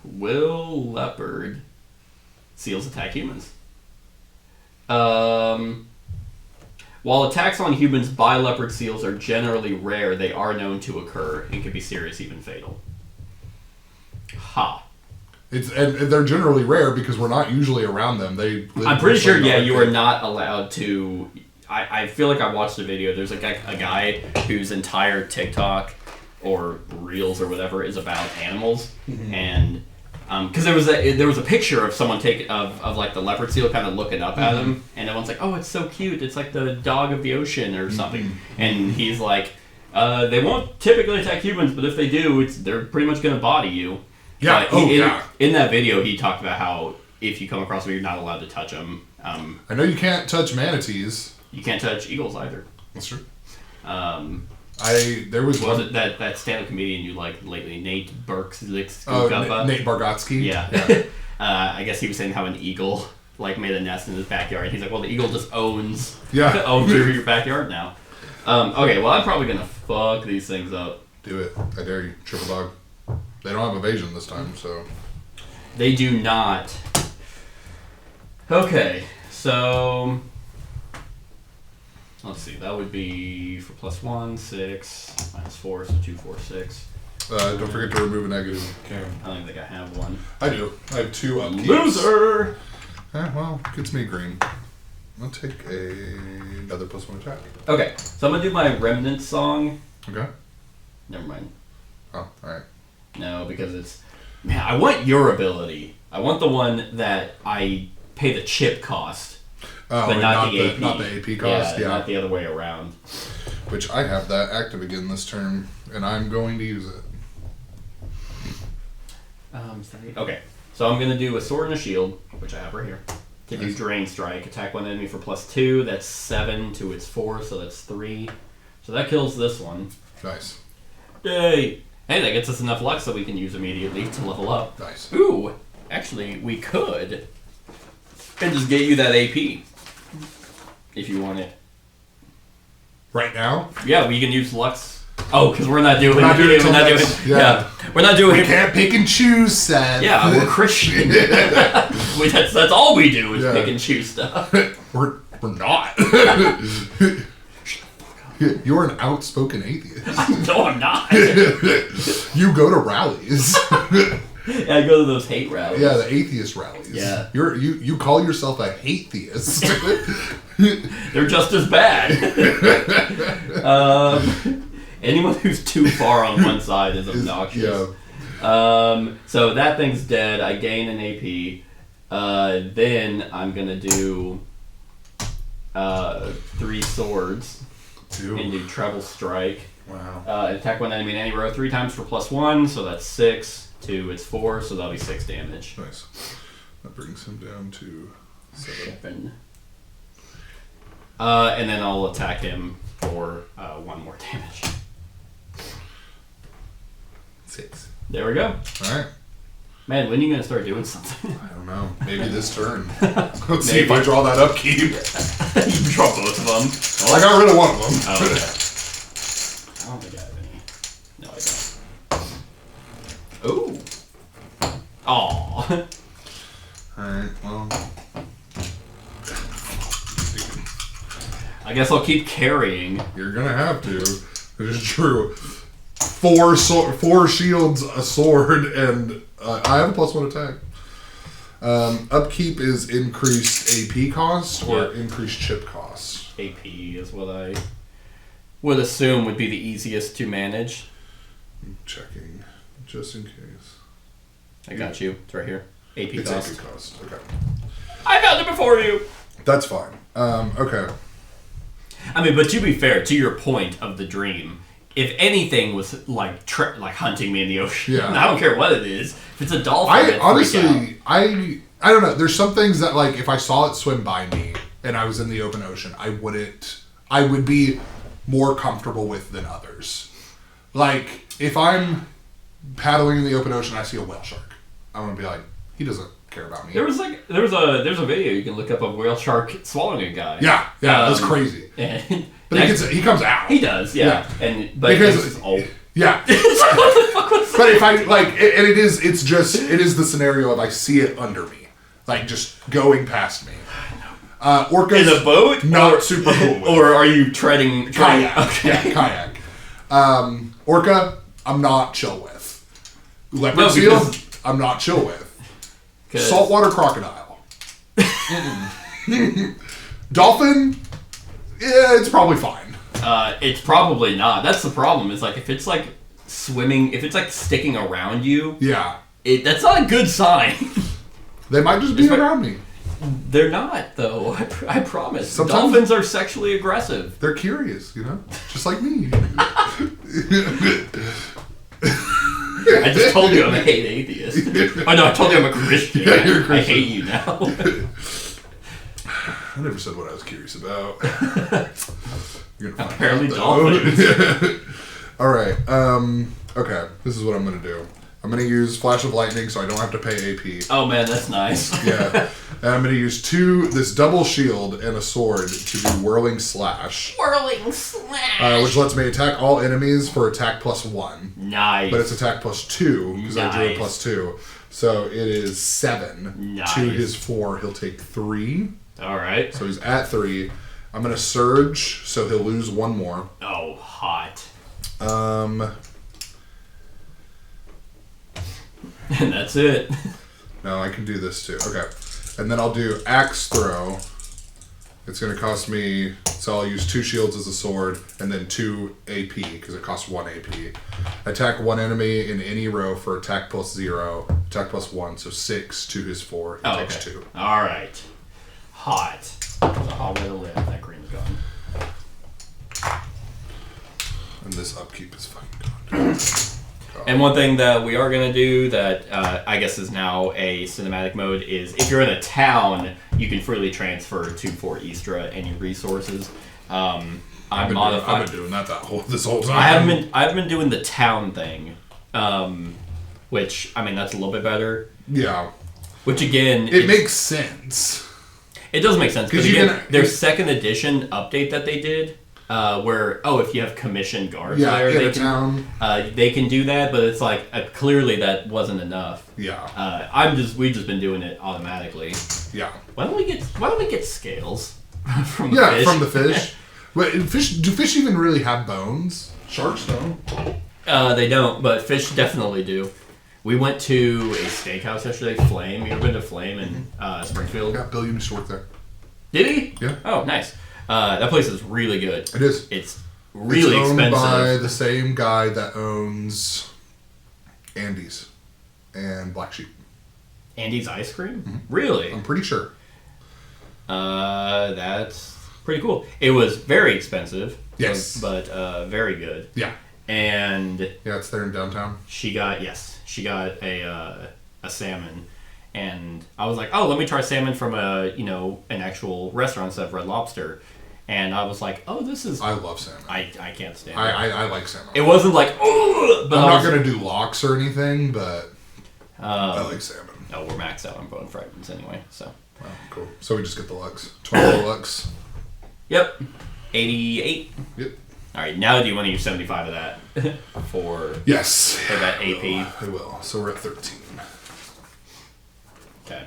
Will leopard seals attack humans? While attacks on humans by leopard seals are generally rare, they are known to occur and can be serious, even fatal. Ha. And they're generally rare because we're not usually around them. I'm pretty sure, you are not allowed to. I feel like I watched a video. There's a guy whose entire TikTok or Reels or whatever is about animals, and because there was a picture of someone of like the leopard seal kind of looking up at him, and everyone's like, "Oh, it's so cute! It's like the dog of the ocean or something," and he's like, "They won't typically attack humans, but if they do, they're pretty much going to body you." Yeah. In that video, he talked about how if you come across them, you're not allowed to touch them. I know you can't touch manatees. You can't touch eagles either. That's true. There was it that stand-up comedian you liked lately, Nate Bargatze? Nate Bargatze? Yeah. I guess he was saying how an eagle like made a nest in his backyard. He's like, well, the eagle just owns your backyard now. Okay, well, I'm probably gonna fuck these things up. Do it. I dare you. Triple dog. They don't have evasion this time, so. They do not. Okay, so let's see. That would be for +1, 6, -4, so 2, 4, 6. Don't forget to remove a negative. Okay. I don't think I have one. I do. I have 2 upkeeps. Loser! Well, gets me green. I'll take another +1 attack. Okay, so I'm gonna do my remnant song. Okay. Never mind. Oh, alright. No, because man, I want your ability. I want the one that I pay the chip cost. Oh, but not the AP. Not the AP cost, yeah. Not the other way around. Which I have that active again this turn, and I'm going to use it. Okay. So I'm going to do a sword and a shield, which I have right here, to do Drain Strike. Attack one enemy for +2. That's 7 to its 4, so that's 3. So that kills this one. Nice. Yay! Hey, that gets us enough luck so we can use immediately to level up. Nice. Ooh, actually, we could. And just get you that AP. If you want it. Right now? Yeah, we can use Lux. Oh, because we're not doing it. Yeah. We're not doing We it. can't pick and choose, Seth. Yeah, we're Christian. that's all we do is pick and choose stuff. We're not. You're an outspoken atheist. No, I'm not. You go to rallies. Yeah, I go to those hate rallies. Yeah, the atheist rallies. Yeah. You call yourself a hate-theist. They're just as bad. Anyone who's too far on one side is obnoxious. Yeah. So that thing's dead. I gain an AP. Then I'm gonna do 3 swords and do treble strike. Wow. Attack one enemy in any row 3 times for +1, so that's 6. 2, it's 4, so that'll be 6 damage. Nice. That brings him down to 7. And then I'll attack him for 1 more damage. 6. There we go. Alright. Man, when are you gonna start doing something? I don't know. Maybe this turn. Let's see if I draw that upkeep. You draw both of them. Well, I got rid of one of them. Oh, okay. I don't think I have any. No, I don't. Ooh. Aw. Alright, well. I guess I'll keep carrying. You're gonna have to. It is true. 4 shields, a sword, and I have a +1 attack. Upkeep is increased AP cost or increased chip cost. AP is what I would assume would be the easiest to manage. I'm checking, just in case. I got you. It's right here. AP It's cost. AP cost. Okay. I found it before you. That's fine. Okay. I mean, but to be fair, to your point of the dream, if anything was like hunting me in the ocean, I don't care what it is. If it's a dolphin, I honestly, I don't know. There's some things that like if I saw it swim by me and I was in the open ocean, I would be more comfortable with than others. Like if I'm paddling in the open ocean, I see a whale shark, I'm gonna be like, he doesn't care about me. There's a video you can look up of whale shark swallowing a guy. Yeah, that's crazy. But he comes out. He does, yeah. But because it's old. Yeah. But if I like, and it is the scenario of I see it under me, like just going past me. Orcas in a boat, not super cool. With. Or are you treading kayak? Okay. Yeah, kayak. Orca, I'm not chill with. Leopard seal, I'm not chill with. Saltwater crocodile. Dolphin, yeah, it's probably fine. It's probably not. That's the problem. Is like if it's like swimming, if it's like sticking around you. Yeah. That's not a good sign. They might just be around me. They're not, though. I promise. Sometimes dolphins are sexually aggressive. They're curious, just like me. I just told you I'm a hate atheist. Oh no, I told you I'm a Christian. Yeah, you're a Christian. I hate you now. I never said what I was curious about. You're gonna Apparently dolphins. Alright, okay, this is what I'm gonna do. I'm gonna use Flash of Lightning so I don't have to pay AP. Oh man, that's nice. Yeah. And I'm gonna use this double shield and a sword to do Whirling Slash. Whirling Slash! Which lets me attack all enemies for attack +1. Nice. But it's attack +2, because I drew a +2. So it is 7. Nice. To his 4, he'll take 3. Alright. So he's at 3. I'm gonna Surge, so he'll lose 1 more. Oh, hot. And that's it. No, I can do this too. Okay. And then I'll do Axe Throw. It's going to cost me... So I'll use 2 shields as a sword, and then 2 AP, because it costs 1 AP. Attack 1 enemy in any row for attack +0. Attack +1, so 6 to his 4. He takes 2. Alright. Hot. It's a hot way to live. That green's gone. And this upkeep is fucking gone. And one thing that we are going to do that I guess is now a cinematic mode is if you're in a town, you can freely transfer to Fort Istra any resources. I've been doing that this whole time. I haven't been doing the town thing, which I mean that's a little bit better. Yeah. Which again, it makes sense. It does make sense because again, their second edition update that they did. Where if you have commissioned guards there, they can do that, but it's like clearly that wasn't enough. Yeah. We've just been doing it automatically. Yeah. Why don't we get scales from the fish? From the fish. But do fish even really have bones? Sharks don't. They don't, but fish definitely do. We went to a steakhouse yesterday, Flame. You ever been to Flame in Springfield? Yeah, Bill used to work there. Did he? Yeah. Oh, nice. That place is really good. It is. It's really expensive. By the same guy that owns Andy's and Black Sheep. Andy's Ice Cream? Mm-hmm. Really? I'm pretty sure. That's pretty cool. It was very expensive. Yes. But very good. Yeah. And yeah, it's there in downtown. She got a salmon. And I was like, oh, let me try salmon from an actual restaurant instead of Red Lobster. And I was like, oh, this is... I love salmon. I can't stand it. I like salmon. It wasn't like, oh... I'm not going to do lox or anything, but I like salmon. No, we're maxed out on bone fragments anyway, so... Oh, cool. So we just get the Lux. 20 Lux. Yep. 88. Yep. All right, now do you want to use 75 of that for... Yes. For that AP? I will. So we're at 13. Okay.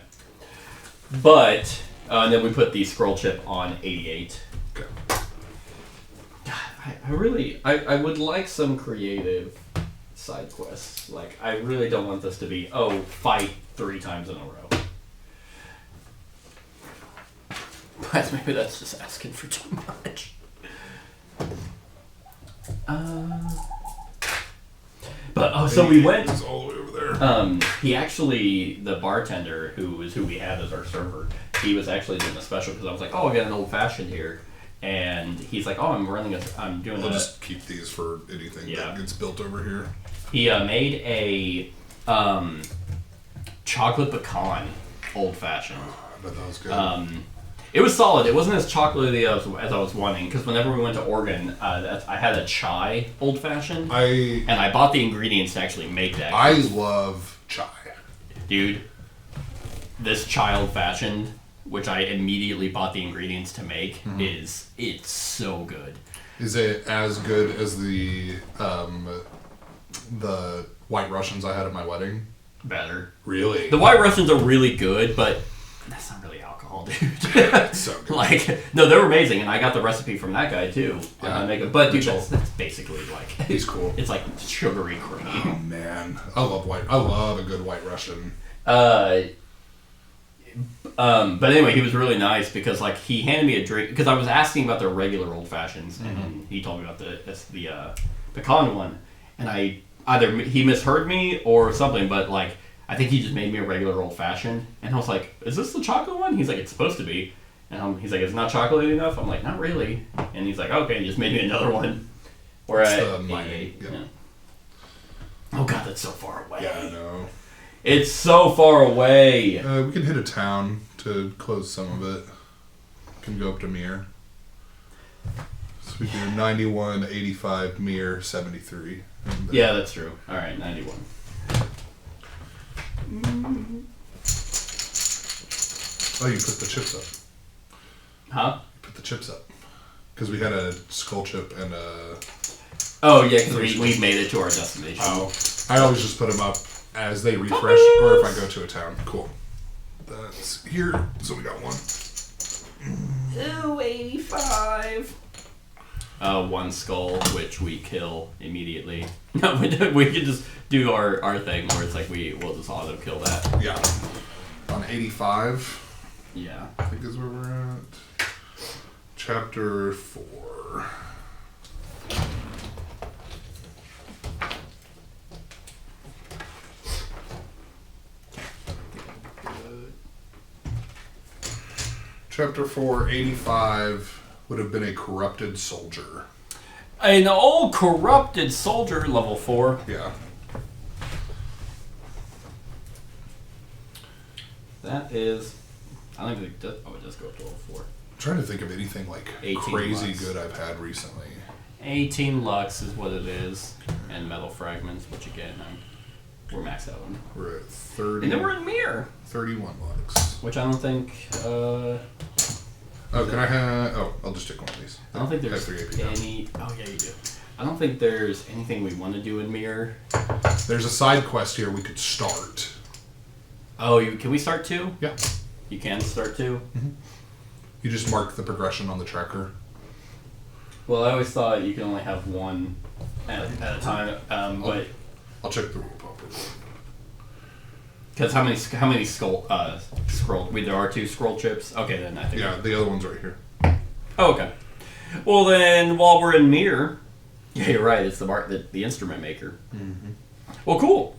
But, then we put the scroll chip on 88. Okay. God, I would like some creative side quests. Like, I really don't want this to be, fight 3 times in a row. But maybe that's just asking for too much. So we went. It's all the way over there. He actually, the bartender who we had as our server, he was actually doing a special because I was like, I got an old fashioned here, and he's like, I'm doing. We'll just keep these for anything that gets built over here. He made a chocolate pecan old fashioned. I bet that was good. It was solid. It wasn't as chocolatey as I was wanting, because whenever we went to Oregon, I had a chai old fashioned, and I bought the ingredients to actually make that. I love chai, dude. This chai old fashioned, which I immediately bought the ingredients to make, it's so good. Is it as good as the White Russians I had at my wedding? Better. Really? The White Russians are really good, but that's not really alcohol, dude. It's so good. No, they were amazing, and I got the recipe from that guy too. Yeah. But dude, that's basically like he's cool. It's like sugary cream. Oh man, I love a good White Russian. But anyway, he was really nice because he handed me a drink because I was asking about their regular old fashions, and he told me about the pecan one, and either he misheard me or something, but I think he just made me a regular old fashioned, and I was like, "Is this the chocolate one?" He's like, "It's supposed to be," and he's like, "It's not chocolatey enough." I'm like, "Not really," and he's like, "Okay," and he just made me another one. Where yeah. Oh god, that's so far away. Yeah, I know. It's so far away. We can hit a town to close some of it. Can go up to Mir. So we do 91, 85, Mir, 73. Yeah, that's true. All right, 91. Oh, you put the chips up. Huh? You put the chips up. Because we had a skull chip and a... Oh, yeah, because we made it to our destination. Oh. I always just put them up as they refresh, or if I go to a town. Cool. That's here. So we got one. Ooh, 85. One skull, which we kill immediately. No, we can just do our thing where it's like we'll just auto kill that. Yeah. On 85. Yeah. I think is where we're at. Chapter 4. Chapter 4, 85 would have been a corrupted soldier. An old corrupted soldier, level 4. Yeah. That is... I don't think it does... Oh, it does go up to level 4. I'm trying to think of anything like 18 crazy lux. good I've had recently. 18 lux is what it is. And metal fragments, which again, we're maxed out on. We're at 30. And then we're in mirror. 31 lux. Which I don't think... Oh, can I have... Oh, I'll just take one of these. I don't think I have there's 3 AP now. any... Oh, yeah, you do. I don't think there's anything we want to do in mirror. There's a side quest here we could start. Oh, can we start 2? Yeah. You can start 2? You just mark the progression on the tracker. Well, I always thought you can only have one at a time, but... I'll check the rule properly. Because how many scroll... Wait, there are 2 scroll chips? Okay, then I think... Yeah, the other one's right here. Oh, okay. Well, then, while we're in mirror... Yeah, you're right, it's the instrument maker. Mm-hmm. Well, cool.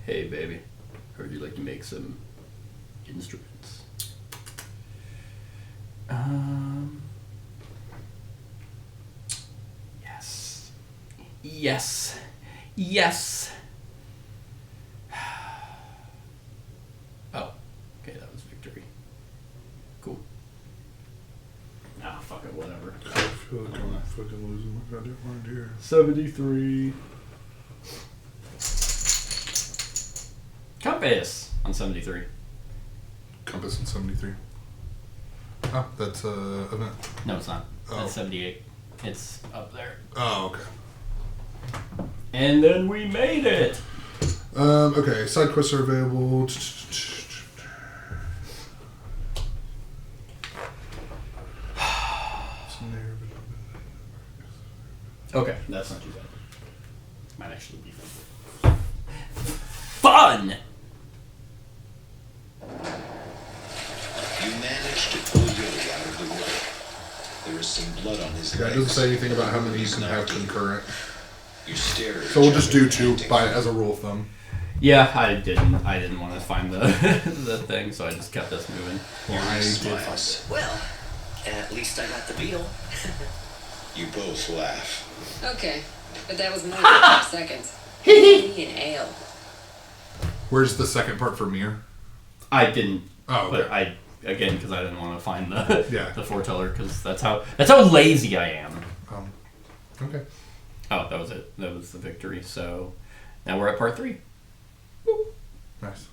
Hey, baby. Heard you like to make some instruments. Yes. Yes. Yes. Oh. Okay, that was victory. Cool. Ah, fuck it, whatever. I feel like I'm fucking losing my goddamn mind here. 73. Compass on 73. Compass in 73. Oh, that's event. No, it's not. Oh. That's 78. It's up there. Oh, okay. And then we made it! Okay, side quests are available. Okay, that's not too bad. Might actually be fun! You managed to pull Yuri out of the water. There is some blood on his Yeah, legs. it doesn't say anything about how many you He's can not have deep. concurrent. You stare at So we'll each just other, do 2 panting. as a rule of thumb. Yeah, I didn't want to find the the thing, so I just kept us moving. I Yuri did find smiles. Well, at least I got the beetle. You both laugh. Okay, but that was more than 5 seconds. Maybe an ale. Where's the second part for Mir? I didn't. Oh, But okay. again, because I didn't want to find the Yeah. the foreteller, because that's how lazy I am. Okay. Oh, that was it. That was the victory. So now we're at part 3. Nice.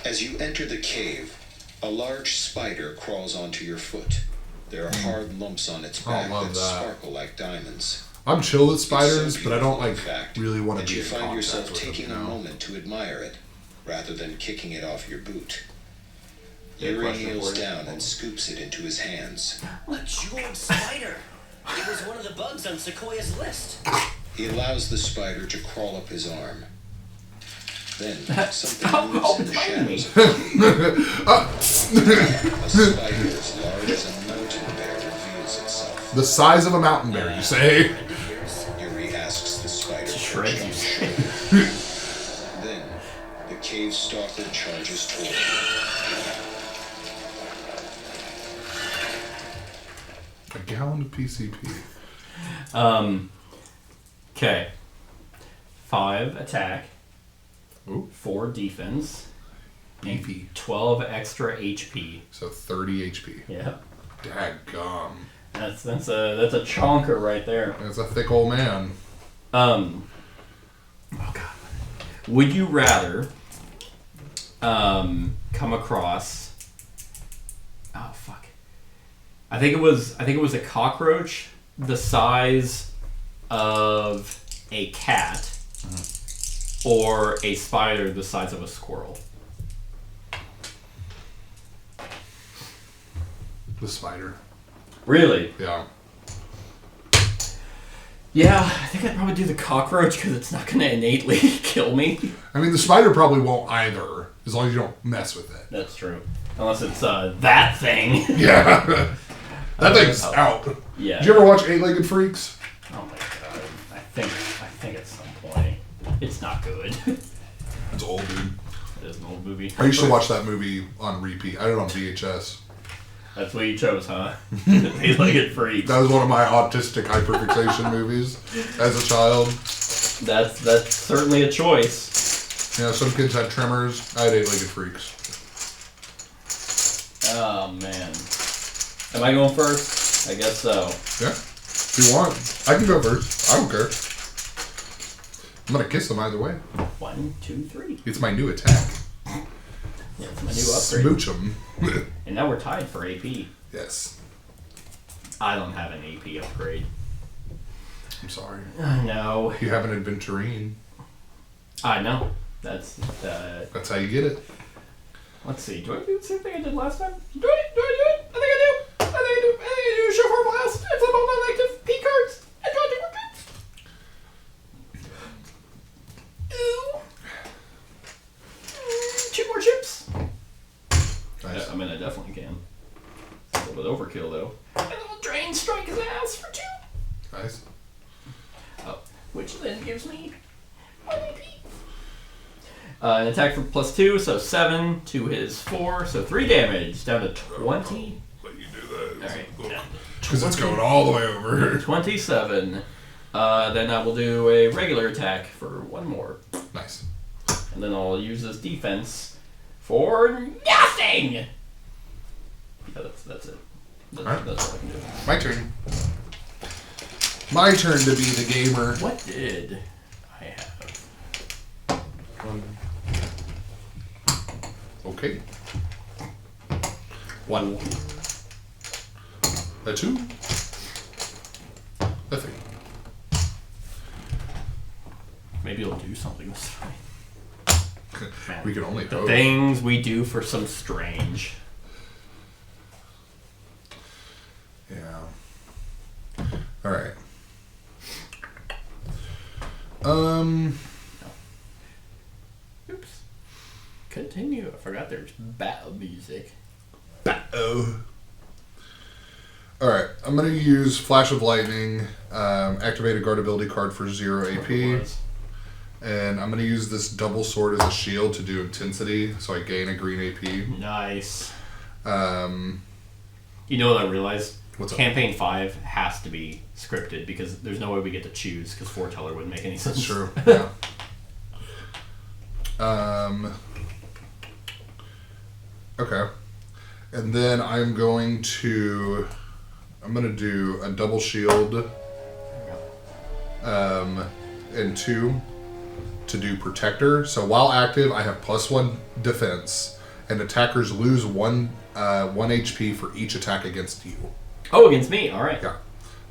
As you enter the cave, a large spider crawls onto your foot. There are hard lumps on its I back love that that. sparkle like diamonds. I'm chill with It's spiders, so but I don't beautiful, in like fact, really want to that be you in find contact yourself with taking them, a you know? moment to admire it, rather than kicking it off your boot. Yeah, Yuri question kneels for you. down and scoops it into his hands. A jeweled spider. It was one of the bugs on Sequoia's list. He allows the spider to crawl up his arm. Then something Stop moves in the complaining. shadows. A spider as large as a mountain bear reveals itself. The size of a mountain bear, you say? Yuri asks the spider for a Shreds jump you. shot. Then the cave stalker charges toward him. A gallon of PCP. Okay. 5 attack, Ooh, 4 defense, beefy. 12 extra HP. So 30 HP. Yeah. Daggum. That's a chonker right there. That's a thick old man. Oh god. Would you rather come across oh fuck. I think it was a cockroach the size of a cat or a spider the size of a squirrel. The spider. Really? Yeah. Yeah, I think I'd probably do the cockroach because it's not going to innately kill me. I mean, the spider probably won't either, as long as you don't mess with it. That's true. Unless it's that thing. Yeah. That thing's out. Yeah. Did you ever watch 8-Legged Freaks? Oh my god. I think at some point it's not good. It's old, dude. It is an old movie. I used to watch that movie on repeat. I had it on VHS. That's what you chose, huh? 8-Legged Freaks. That was one of my autistic hyperfixation movies as a child. That's certainly a choice. Yeah, some kids had tremors. I had eight-legged freaks. Oh man. Am I going first? I guess so. Yeah. If you want, I can go first. I don't care. I'm gonna kiss them either way. 1, 2, 3. It's my new attack. Yeah, it's my new upgrade. Smooch them. And now we're tied for AP. Yes. I don't have an AP upgrade. I'm sorry. I know. You have an adventurine. I know. That's That's how you get it. let's see. Do I do the same thing I did last time? Do I do it? I think I do. I think I do show for blast. If I'm on non-active P cards. I draw 2 cards. Ooh. 2 more chips. Nice. I mean, I definitely can. A little bit overkill though. And then we'll drain strike his ass for 2. Nice. Oh, which then gives me 1 AP. An attack for +2, so 7 to his 4, so 3 damage, down to 20. Let you do that. Alright, Because it's going all the way over. 27. Then I will do a regular attack for 1 more. Nice. And then I'll use this defense for nothing! Yeah, that's it. That's all I can do. My turn. My turn to be the gamer. What did I have? Okay. 1. A 2. A 3. Maybe it'll do something this time. Man, We can only the hope. things we do for some strange. Yeah. Alright. Oops. Continue. I forgot there's battle music. Oh. Alright, I'm going to use Flash of Lightning, activate a guard ability card for 0 AP, and I'm going to use this double sword as a shield to do intensity, so I gain a green AP. Nice. You know what I realized? What's up? Campaign 5 has to be scripted because there's no way we get to choose because Foreteller wouldn't make any sense. That's true, yeah. Okay. And then I'm going to do a double shield and 2 to do protector. So while active, I have +1 defense, and attackers lose 1 HP for each attack against you. Oh, against me. All right. Yeah.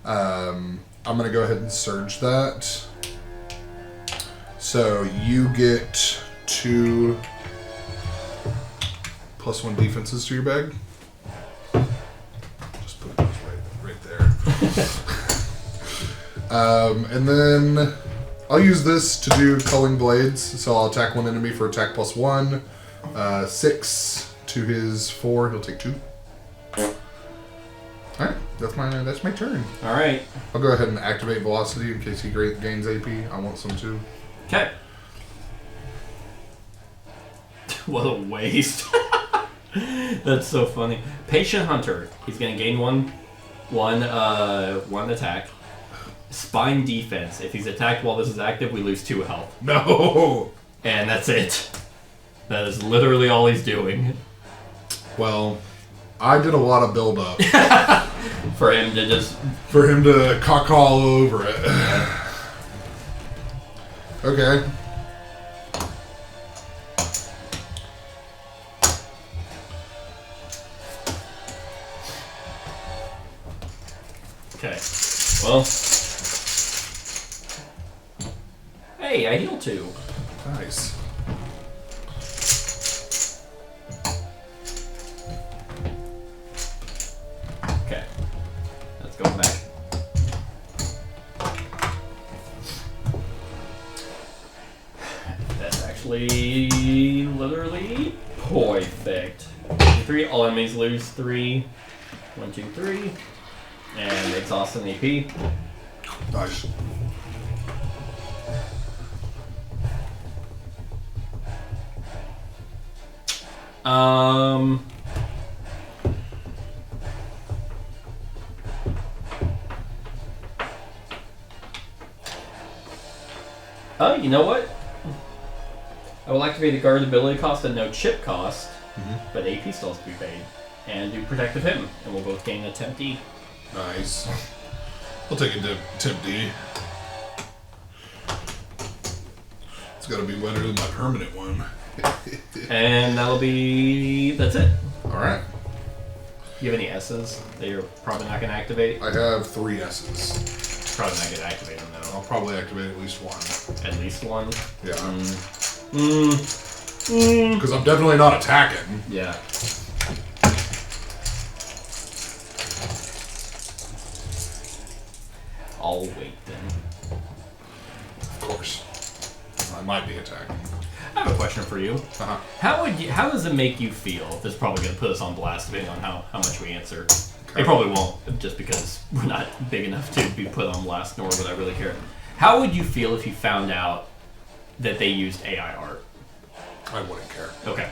I'm going to go ahead and surge that. So you get 2 +1 defenses to your bag. Just put those right there. And then I'll use this to do culling blades. So I'll attack 1 enemy for attack +1. 6 to his 4. He'll take 2. All right, that's my turn. All right. I'll go ahead and activate velocity in case he gains AP. I want some too. Okay. What a waste. That's so funny. Patient Hunter. He's gonna gain one attack. Spine defense. If he's attacked while this is active, we lose 2 health. No. And that's it. That is literally all he's doing. Well, I did a lot of build up For him to just... for him to cock all over it. Okay. Okay. Well... Hey, I heal 2. Nice. Okay. Let's go back. That's actually literally perfect. 3, all enemies lose 3. 1, 2, 3. And exhaust an AP. Nice. Oh, you know what? I will activate a guard ability cost and no chip cost, but AP still has to be paid. And do Protective Him, and we'll both gain a Temp D. Nice. I'll take it to Temp D. It's got to be better than my permanent one. And that'll be... that's it. Alright. You have any S's that you're probably not going to activate? I have 3 S's. Probably not going to activate them, though. I'll probably activate at least one. At least one? Yeah. Mm. Because I'm definitely not attacking. Yeah. I'll wait then. Of course. I might be attacking. I have a question for you. Uh-huh. How does it make you feel? This is probably going to put us on blast depending on how much we answer. Okay. It probably won't, just because we're not big enough to be put on blast, nor would I really care. How would you feel if you found out that they used AI art? I wouldn't care. Okay.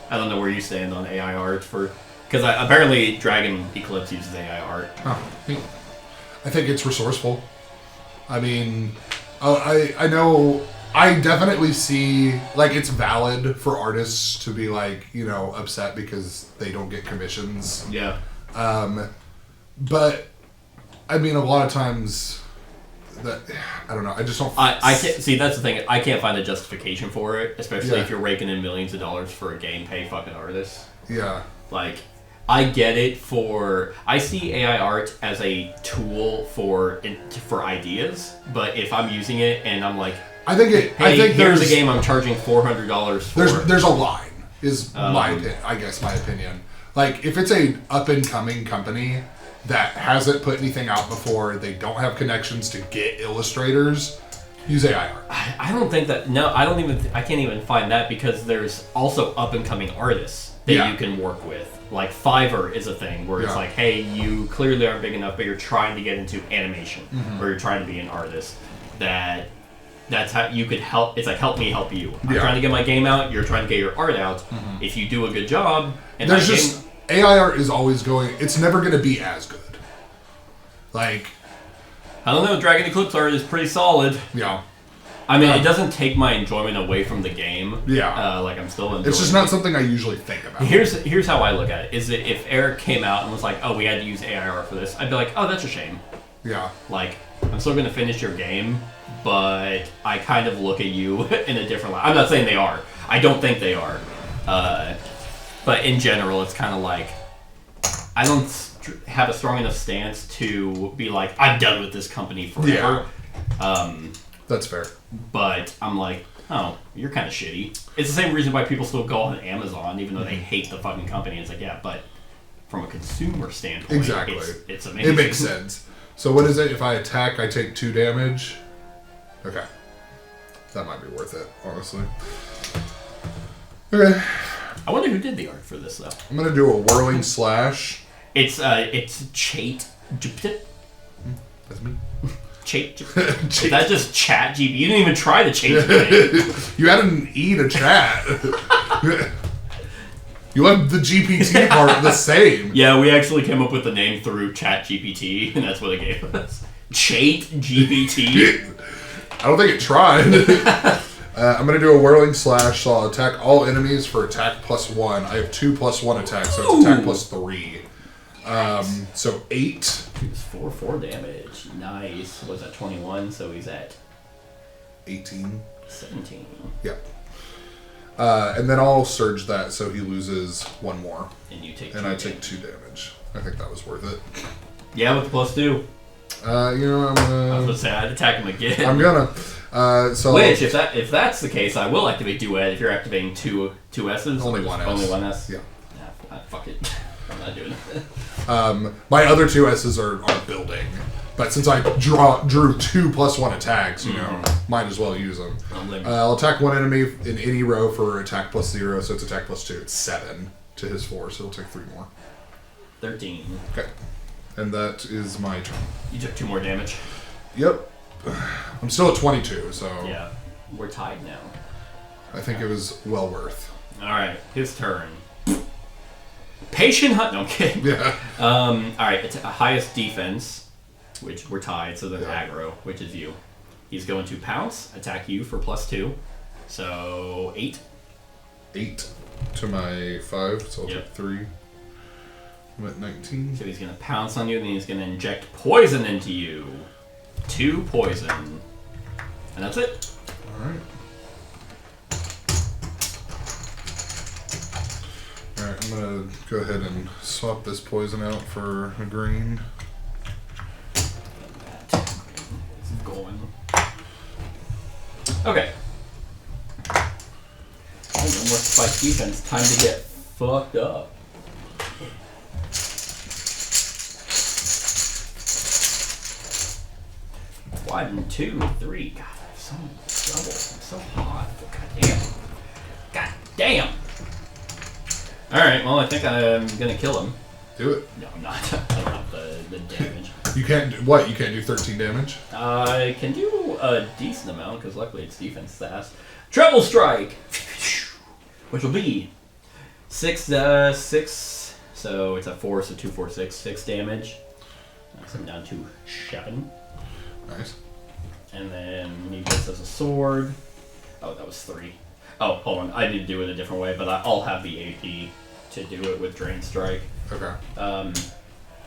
I don't know where you stand on AI art for... Because apparently Dragon Eclipse uses AI art. Huh. I think it's resourceful. I mean, I know... I definitely see, like, it's valid for artists to be, like, you know, upset because they don't get commissions. Yeah. But, I mean, a lot of times, that I don't know, I just don't... I can't... See, that's the thing. I can't find a justification for it, especially Yeah. if you're raking in millions of dollars for a game pay fucking artist. Yeah. Like, I get it for... I see AI art as a tool for ideas, but if I'm using it and I'm like... I think Hey, here's there's a game I'm charging $400 for. There's a line, is my opinion. Like, if it's a up and coming company that hasn't put anything out before, they don't have connections to get illustrators, use AI art. I don't think that. No, I don't even. I can't even find that because there's also up and coming artists that Yeah. you can work with. Like Fiverr is a thing where it's Yeah. like, hey, you clearly aren't big enough, but you're trying to get into animation, Mm-hmm. or you're trying to be an artist. That's how you could help. It's like, help me help you. I'm Yeah. trying to get my game out. You're trying to get your art out. If you do a good job, and There's that just game, AI art is always going. It's never going to be as good. Like, I don't know. Dragon Eclipse art is pretty solid. yeah, I mean, it doesn't take my enjoyment away from the game. Yeah. Like, I'm still enjoying it's just not something I usually think about. Here's how I look at it. Is that if Eric came out and was like, oh, we had to use AI art for this, I'd be like, oh, that's a shame. Yeah, Like, I'm still going to finish your game, but I kind of look at you in a different light. I'm not saying they are. I don't think they are. But in general, it's kind of like, I don't have a strong enough stance to be like, I'm done with this company forever. that's fair. But I'm like, oh, you're kind of shitty. It's the same reason why people still go on Amazon, even though they hate the fucking company. It's like, yeah, but from a consumer standpoint, Exactly. it's amazing. It makes sense. So what is it? If I attack, I take 2 damage. Okay, that might be worth it, honestly. Okay, I wonder who did the art for this, though. I'm gonna do a whirling slash. It's Chate. That's me. Chate. Is that just Chat GB? You didn't even try to change the name. You had an E to chat. You left the GPT part the same. Yeah, we actually came up with the name through Chat GPT, and that's what it gave us. Chate GPT. I don't think it tried. I'm going to do a whirling slash, so I'll attack all enemies for attack +1. I have 2 +1 attacks, so it's attack +3. So 8. He's 4 damage. Nice. What's that, 21? So he's at 18. 17. Yep. And then I'll surge that so he loses 1 more. And you take 2 And I damage. take 2 damage. I think that was worth it. Yeah, with the +2. You know, I was going to say, I'd attack him again. I'm gonna. So Which, if that's the case, I will activate Duet if you're activating two S's. Only or one just S. Only one S? Yeah. Nah, fuck it. I'm not doing it. My other 2 S's are building. But since I drew 2 +1 attacks, you know, might as well use them. I'll attack 1 enemy in any row for attack +0, so it's attack +2. It's 7 to his 4, so it'll take 3 more. 13. Okay. And that is my turn. You took 2 more damage. Yep. I'm still at 22, so Yeah. We're tied now. I think it was well worth. Alright, his turn. Patient Hunt. No, I'm kidding. Yeah. Alright, it's a highest defense, which we're tied, so then Yeah. aggro, which is you. He's going to pounce, attack you for +2. So 8. 8 to my 5, so I'll Yep. take 3. I'm at 19. So he's going to pounce on you, and then he's going to inject poison into you. 2 poison. And that's it. Alright. Alright, I'm gonna go ahead and swap this poison out for a green. It's going. Okay. No more spike defense. Time to get fucked up. One, 2, 3. God, I'm so in trouble. I'm so hot. God damn. God damn. Alright, well, I think I'm gonna kill him. Do it. No, I'm not. I don't have the damage. You can't do what? You can't do 13 damage? I can do a decent amount, because luckily it's defense stats. Treble strike! Which will be 6, so it's a 4, so 2, 4, 6, 6 damage. So I'm down to 7. Nice. And then he gets as a sword. Oh, that was 3. Oh, hold on. I need to do it a different way, but I'll have the AP to do it with Drain Strike. Okay.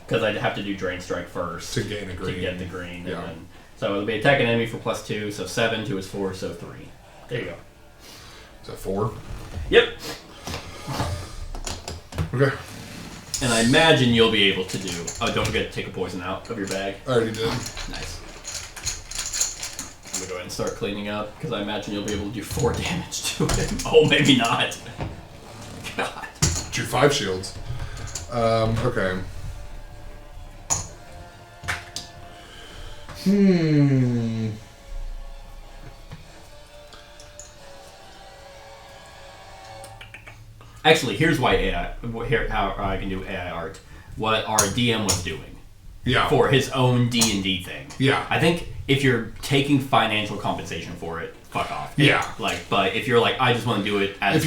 Because I'd have to do Drain Strike first. To gain a green. To get the green. Yeah. And then, so it'll be attack an enemy for +2, so 7, 2 is 4, so 3. There you go. Is that 4? Yep. Okay. And I imagine you'll be able to do... Oh, don't forget to take a poison out of your bag. I already did. Nice. I'm going to go ahead and start cleaning up, because I imagine you'll be able to do 4 damage to him. Oh, maybe not. God. Drew 5 shields. Okay. Actually, here's why how I can do AI art. What our DM was doing Yeah. for his own D&D thing. Yeah. I think if you're taking financial compensation for it, fuck off. Yeah. But if you're like, I just want to do it as If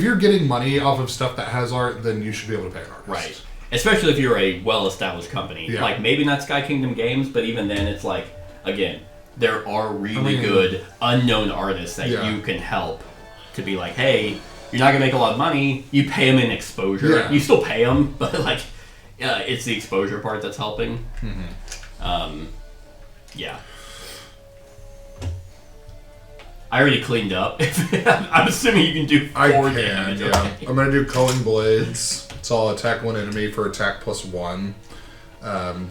you're getting money off of stuff that has art, then you should be able to pay an artist. right. Especially if you're a well-established company. Yeah. Like, maybe not Sky Kingdom Games, but even then, it's like, again, there are really I mean, good unknown artists that Yeah. you can help to be like, hey, you're not going to make a lot of money. You pay them in exposure. Yeah. You still pay them, but, like, it's the exposure part that's helping. Yeah. I already cleaned up. I'm assuming you can do 4 I can, damage. yeah. Okay. I'm gonna do Culling Blades. So I'll attack one enemy for attack +1.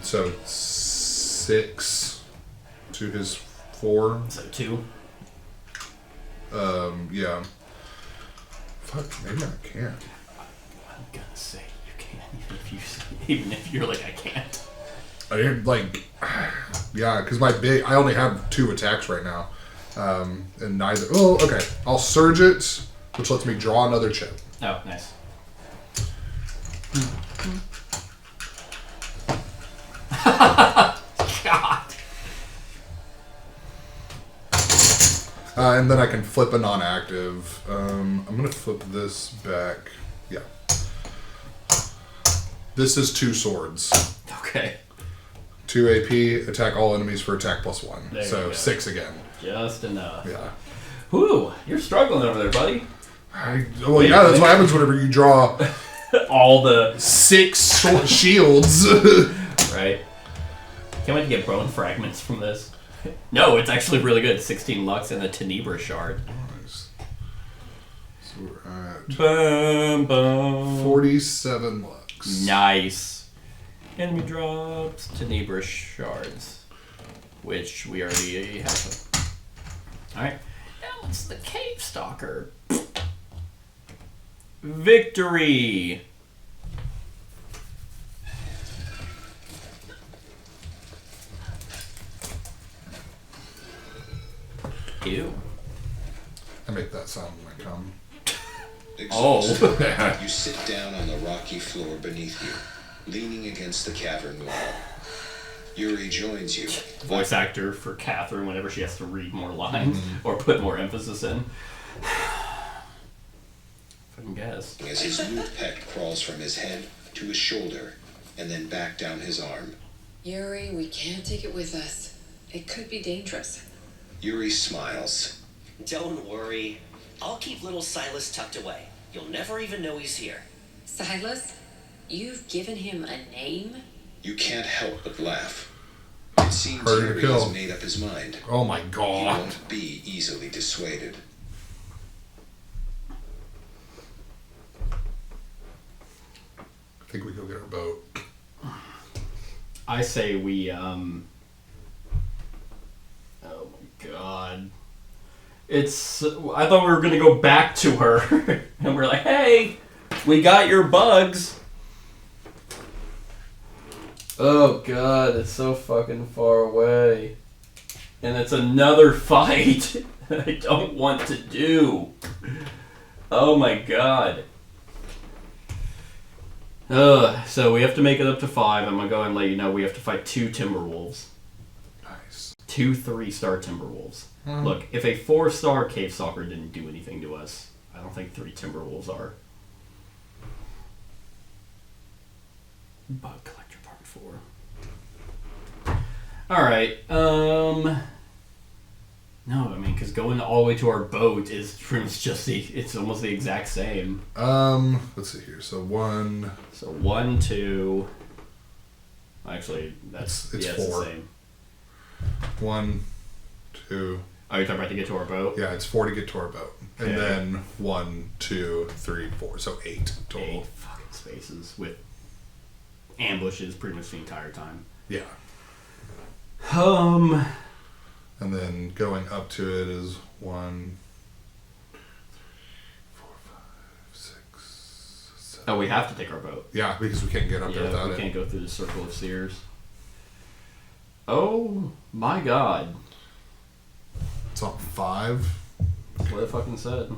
So 6 to his 4. So 2. Yeah. Fuck, maybe I can't. I'm gonna say you can, even if you're like, I can't. I didn't like, yeah, because I only have 2 attacks right now, and neither. Oh, okay. I'll surge it, which lets me draw another chip. Oh, nice. God. And then I can flip a non-active. I'm gonna flip this back. Yeah. This is 2 swords. Okay. 2 AP, attack all enemies for attack +1. There you So go. 6 again. Just enough. Yeah. Whew, you're struggling over there, buddy. Well, yeah, that's what happens whenever you draw All the 6 shields. right. Can't wait to get bone fragments from this. No, it's actually really good. 16 Lux and a Tenebra shard. Nice. So we're at Boom, boom. 47 Lux. Nice. Enemy drops Tenebra shards, which we already have. Alright. Now it's the Cave Stalker. Victory! Ew. I make that sound when I come. Exhausted, you sit down on the rocky floor beneath you, leaning against the cavern wall. Yuri joins you. Voice actor for Catherine whenever she has to read more lines or put more emphasis in. Fucking guess. As his loot peck crawls from his head to his shoulder and then back down his arm. Yuri, we can't take it with us. It could be dangerous. Yuri smiles. Don't worry. I'll keep little Silas tucked away. You'll never even know he's here. Silas? You've given him a name? You can't help but laugh. It seems Harder to Yuri kill. has made up his mind. Oh my He god. won't be easily dissuaded. I think we go get our boat. I say we, oh my god. I thought we were gonna go back to her. And we're like, hey, we got your bugs. Oh god, it's so fucking far away. And it's another fight that I don't want to do. Oh my god. So we have to make it up to 5. I'm gonna go and let you know we have to fight 2 Timberwolves. Nice. 2 3-star Timberwolves. Look, if a 4-star Cave Stalker didn't do anything to us, I don't think 3 Timberwolves are. Bug Collector Part 4. Alright, no, I mean, because going all the way to our boat is pretty much just it's almost the exact same. Let's see here. So 1. So 1, 2. Actually, It's it's 4. the same. 1, 2. Oh, you're talking about to get to our boat? Yeah, it's 4 to get to our boat. And Okay. then 1, 2, 3, 4. So 8 total. 8 fucking spaces with ambushes pretty much the entire time. Yeah. And then going up to it is 1, 4, 5, 6, 7. Oh, we have to take our boat. Yeah, because we can't get up there Yeah, without we it. can't go through the Circle of Seers. Oh my god. It's on 5. That's what it fucking said.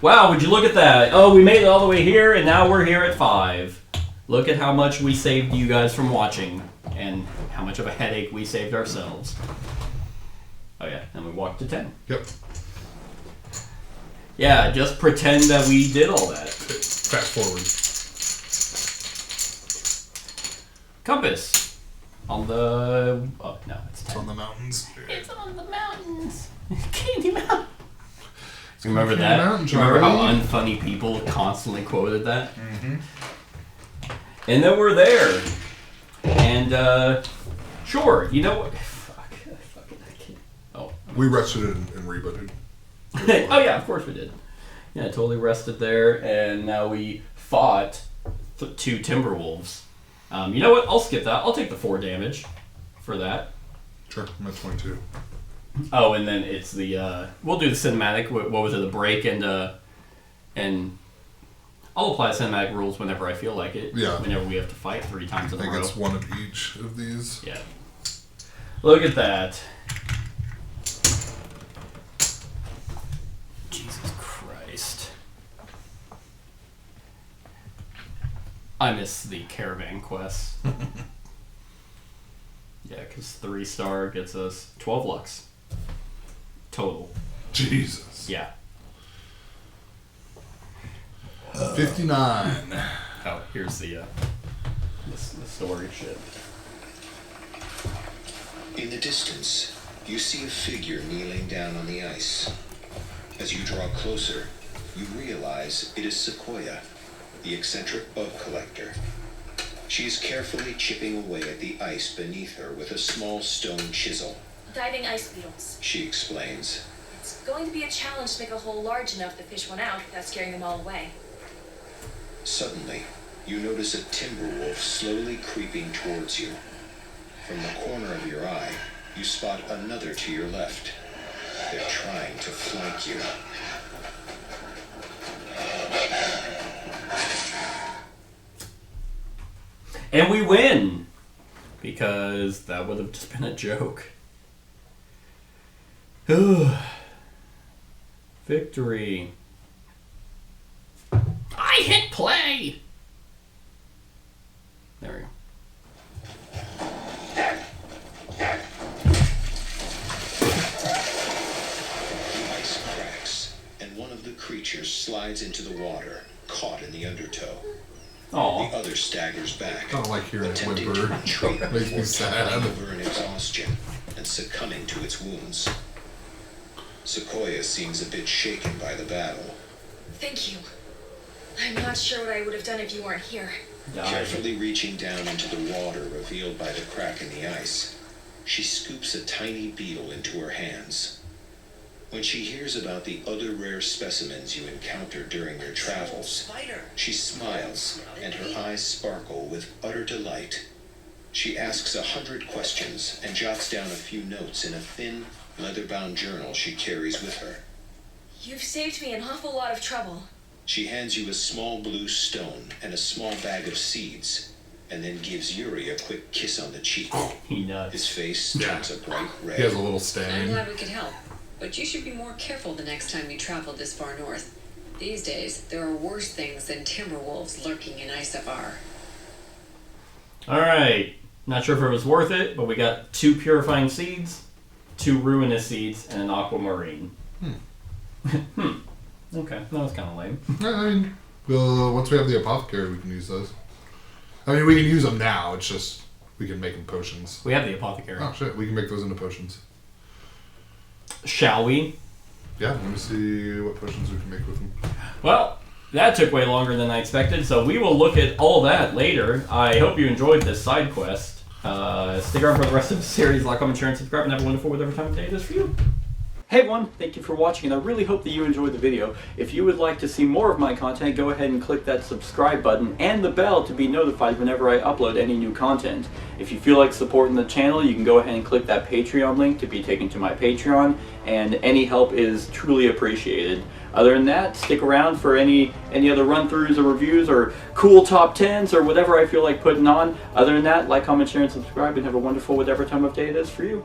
Wow, would you look at that? Oh, we made it all the way here, and now we're here at 5. Look at how much we saved you guys from watching, and how much of a headache we saved ourselves. Oh yeah, and we walked to 10. Yep. Yeah, just pretend that we did all that. Fast forward. Compass. On the... Oh, no, it's 10. It's on the mountains. It's on the mountains. Candy Mountain. It's Remember Candy that? Mountain, Remember how Charlie. unfunny people constantly quoted that? Mm-hmm. And then we're there. And, sure, you know what? Fuck. I can't. Oh. We rested and rebooted. Oh, yeah, of course we did. Yeah, totally rested there. And now we fought 2 Timberwolves. You know what? I'll skip that. I'll take the 4 damage for that. Sure, I'm at 22. Oh, and then it's the we'll do the cinematic. What was it? The break and I'll apply cinematic rules whenever I feel like it. Yeah. Whenever we have to fight 3 times I in a think row. it's one of each of these. Yeah. Look at that. Jesus Christ. I miss the caravan quest. Yeah, because 3-star gets us 12 lux. Total. Jesus. Yeah. 59. Oh, here's the story shit. In the distance, you see a figure kneeling down on the ice. As you draw closer, you realize it is Sequoia, the eccentric bug collector. She is carefully chipping away at the ice beneath her with a small stone chisel. Diving ice beetles. She explains. It's going to be a challenge to make a hole large enough to fish one out without scaring them all away. Suddenly, you notice a timber wolf slowly creeping towards you. From the corner of your eye, you spot another to your left. They're trying to flank you. And we win! Because that would have just been a joke. Victory. I hit play! There we go. The ice cracks, and one of the creatures slides into the water, caught in the undertow. Aw. The other staggers back, I don't like hearing it attempting to whimper. retreat Makes me before sad. toppling over in exhaustion and succumbing to its wounds. Sequoia seems a bit shaken by the battle. Thank you. I'm not sure what I would have done if you weren't here. Carefully reaching down into the water revealed by the crack in the ice, she scoops a tiny beetle into her hands. When she hears about the other rare specimens you encountered during your travels, Spider. she smiles and her eyes sparkle with utter delight. She asks 100 questions and jots down a few notes in a thin, leather-bound journal she carries with her. You've saved me an awful lot of trouble. She hands you a small blue stone and a small bag of seeds, and then gives Yuri a quick kiss on the cheek. He nuts. His face Yeah. turns a bright red. He has a little I'm stain. glad we could help. But you should be more careful the next time you travel this far north. These days, there are worse things than timber wolves lurking in Isofar. Alright. Not sure if it was worth it, but we got 2 purifying seeds, 2 ruinous seeds, and an aquamarine. Okay, that was kind of lame. I mean, once we have the apothecary, we can use those. I mean, we can use them now. It's just we can make them potions. We have the apothecary. Oh shit, we can make those into potions. Shall we? Yeah, let me see what potions we can make with them. Well, that took way longer than I expected, so we will look at all that later. I hope you enjoyed this side quest. Stick around for the rest of the series. Like, comment, share, and subscribe, and have a wonderful whatever time of day it is for you. Hey everyone, thank you for watching, and I really hope that you enjoyed the video. If you would like to see more of my content, go ahead and click that subscribe button and the bell to be notified whenever I upload any new content. If you feel like supporting the channel, you can go ahead and click that Patreon link to be taken to my Patreon, and any help is truly appreciated. Other than that, stick around for any other run-throughs or reviews or cool top 10s or whatever I feel like putting on. Other than that, like, comment, share, and subscribe, and have a wonderful whatever time of day it is for you.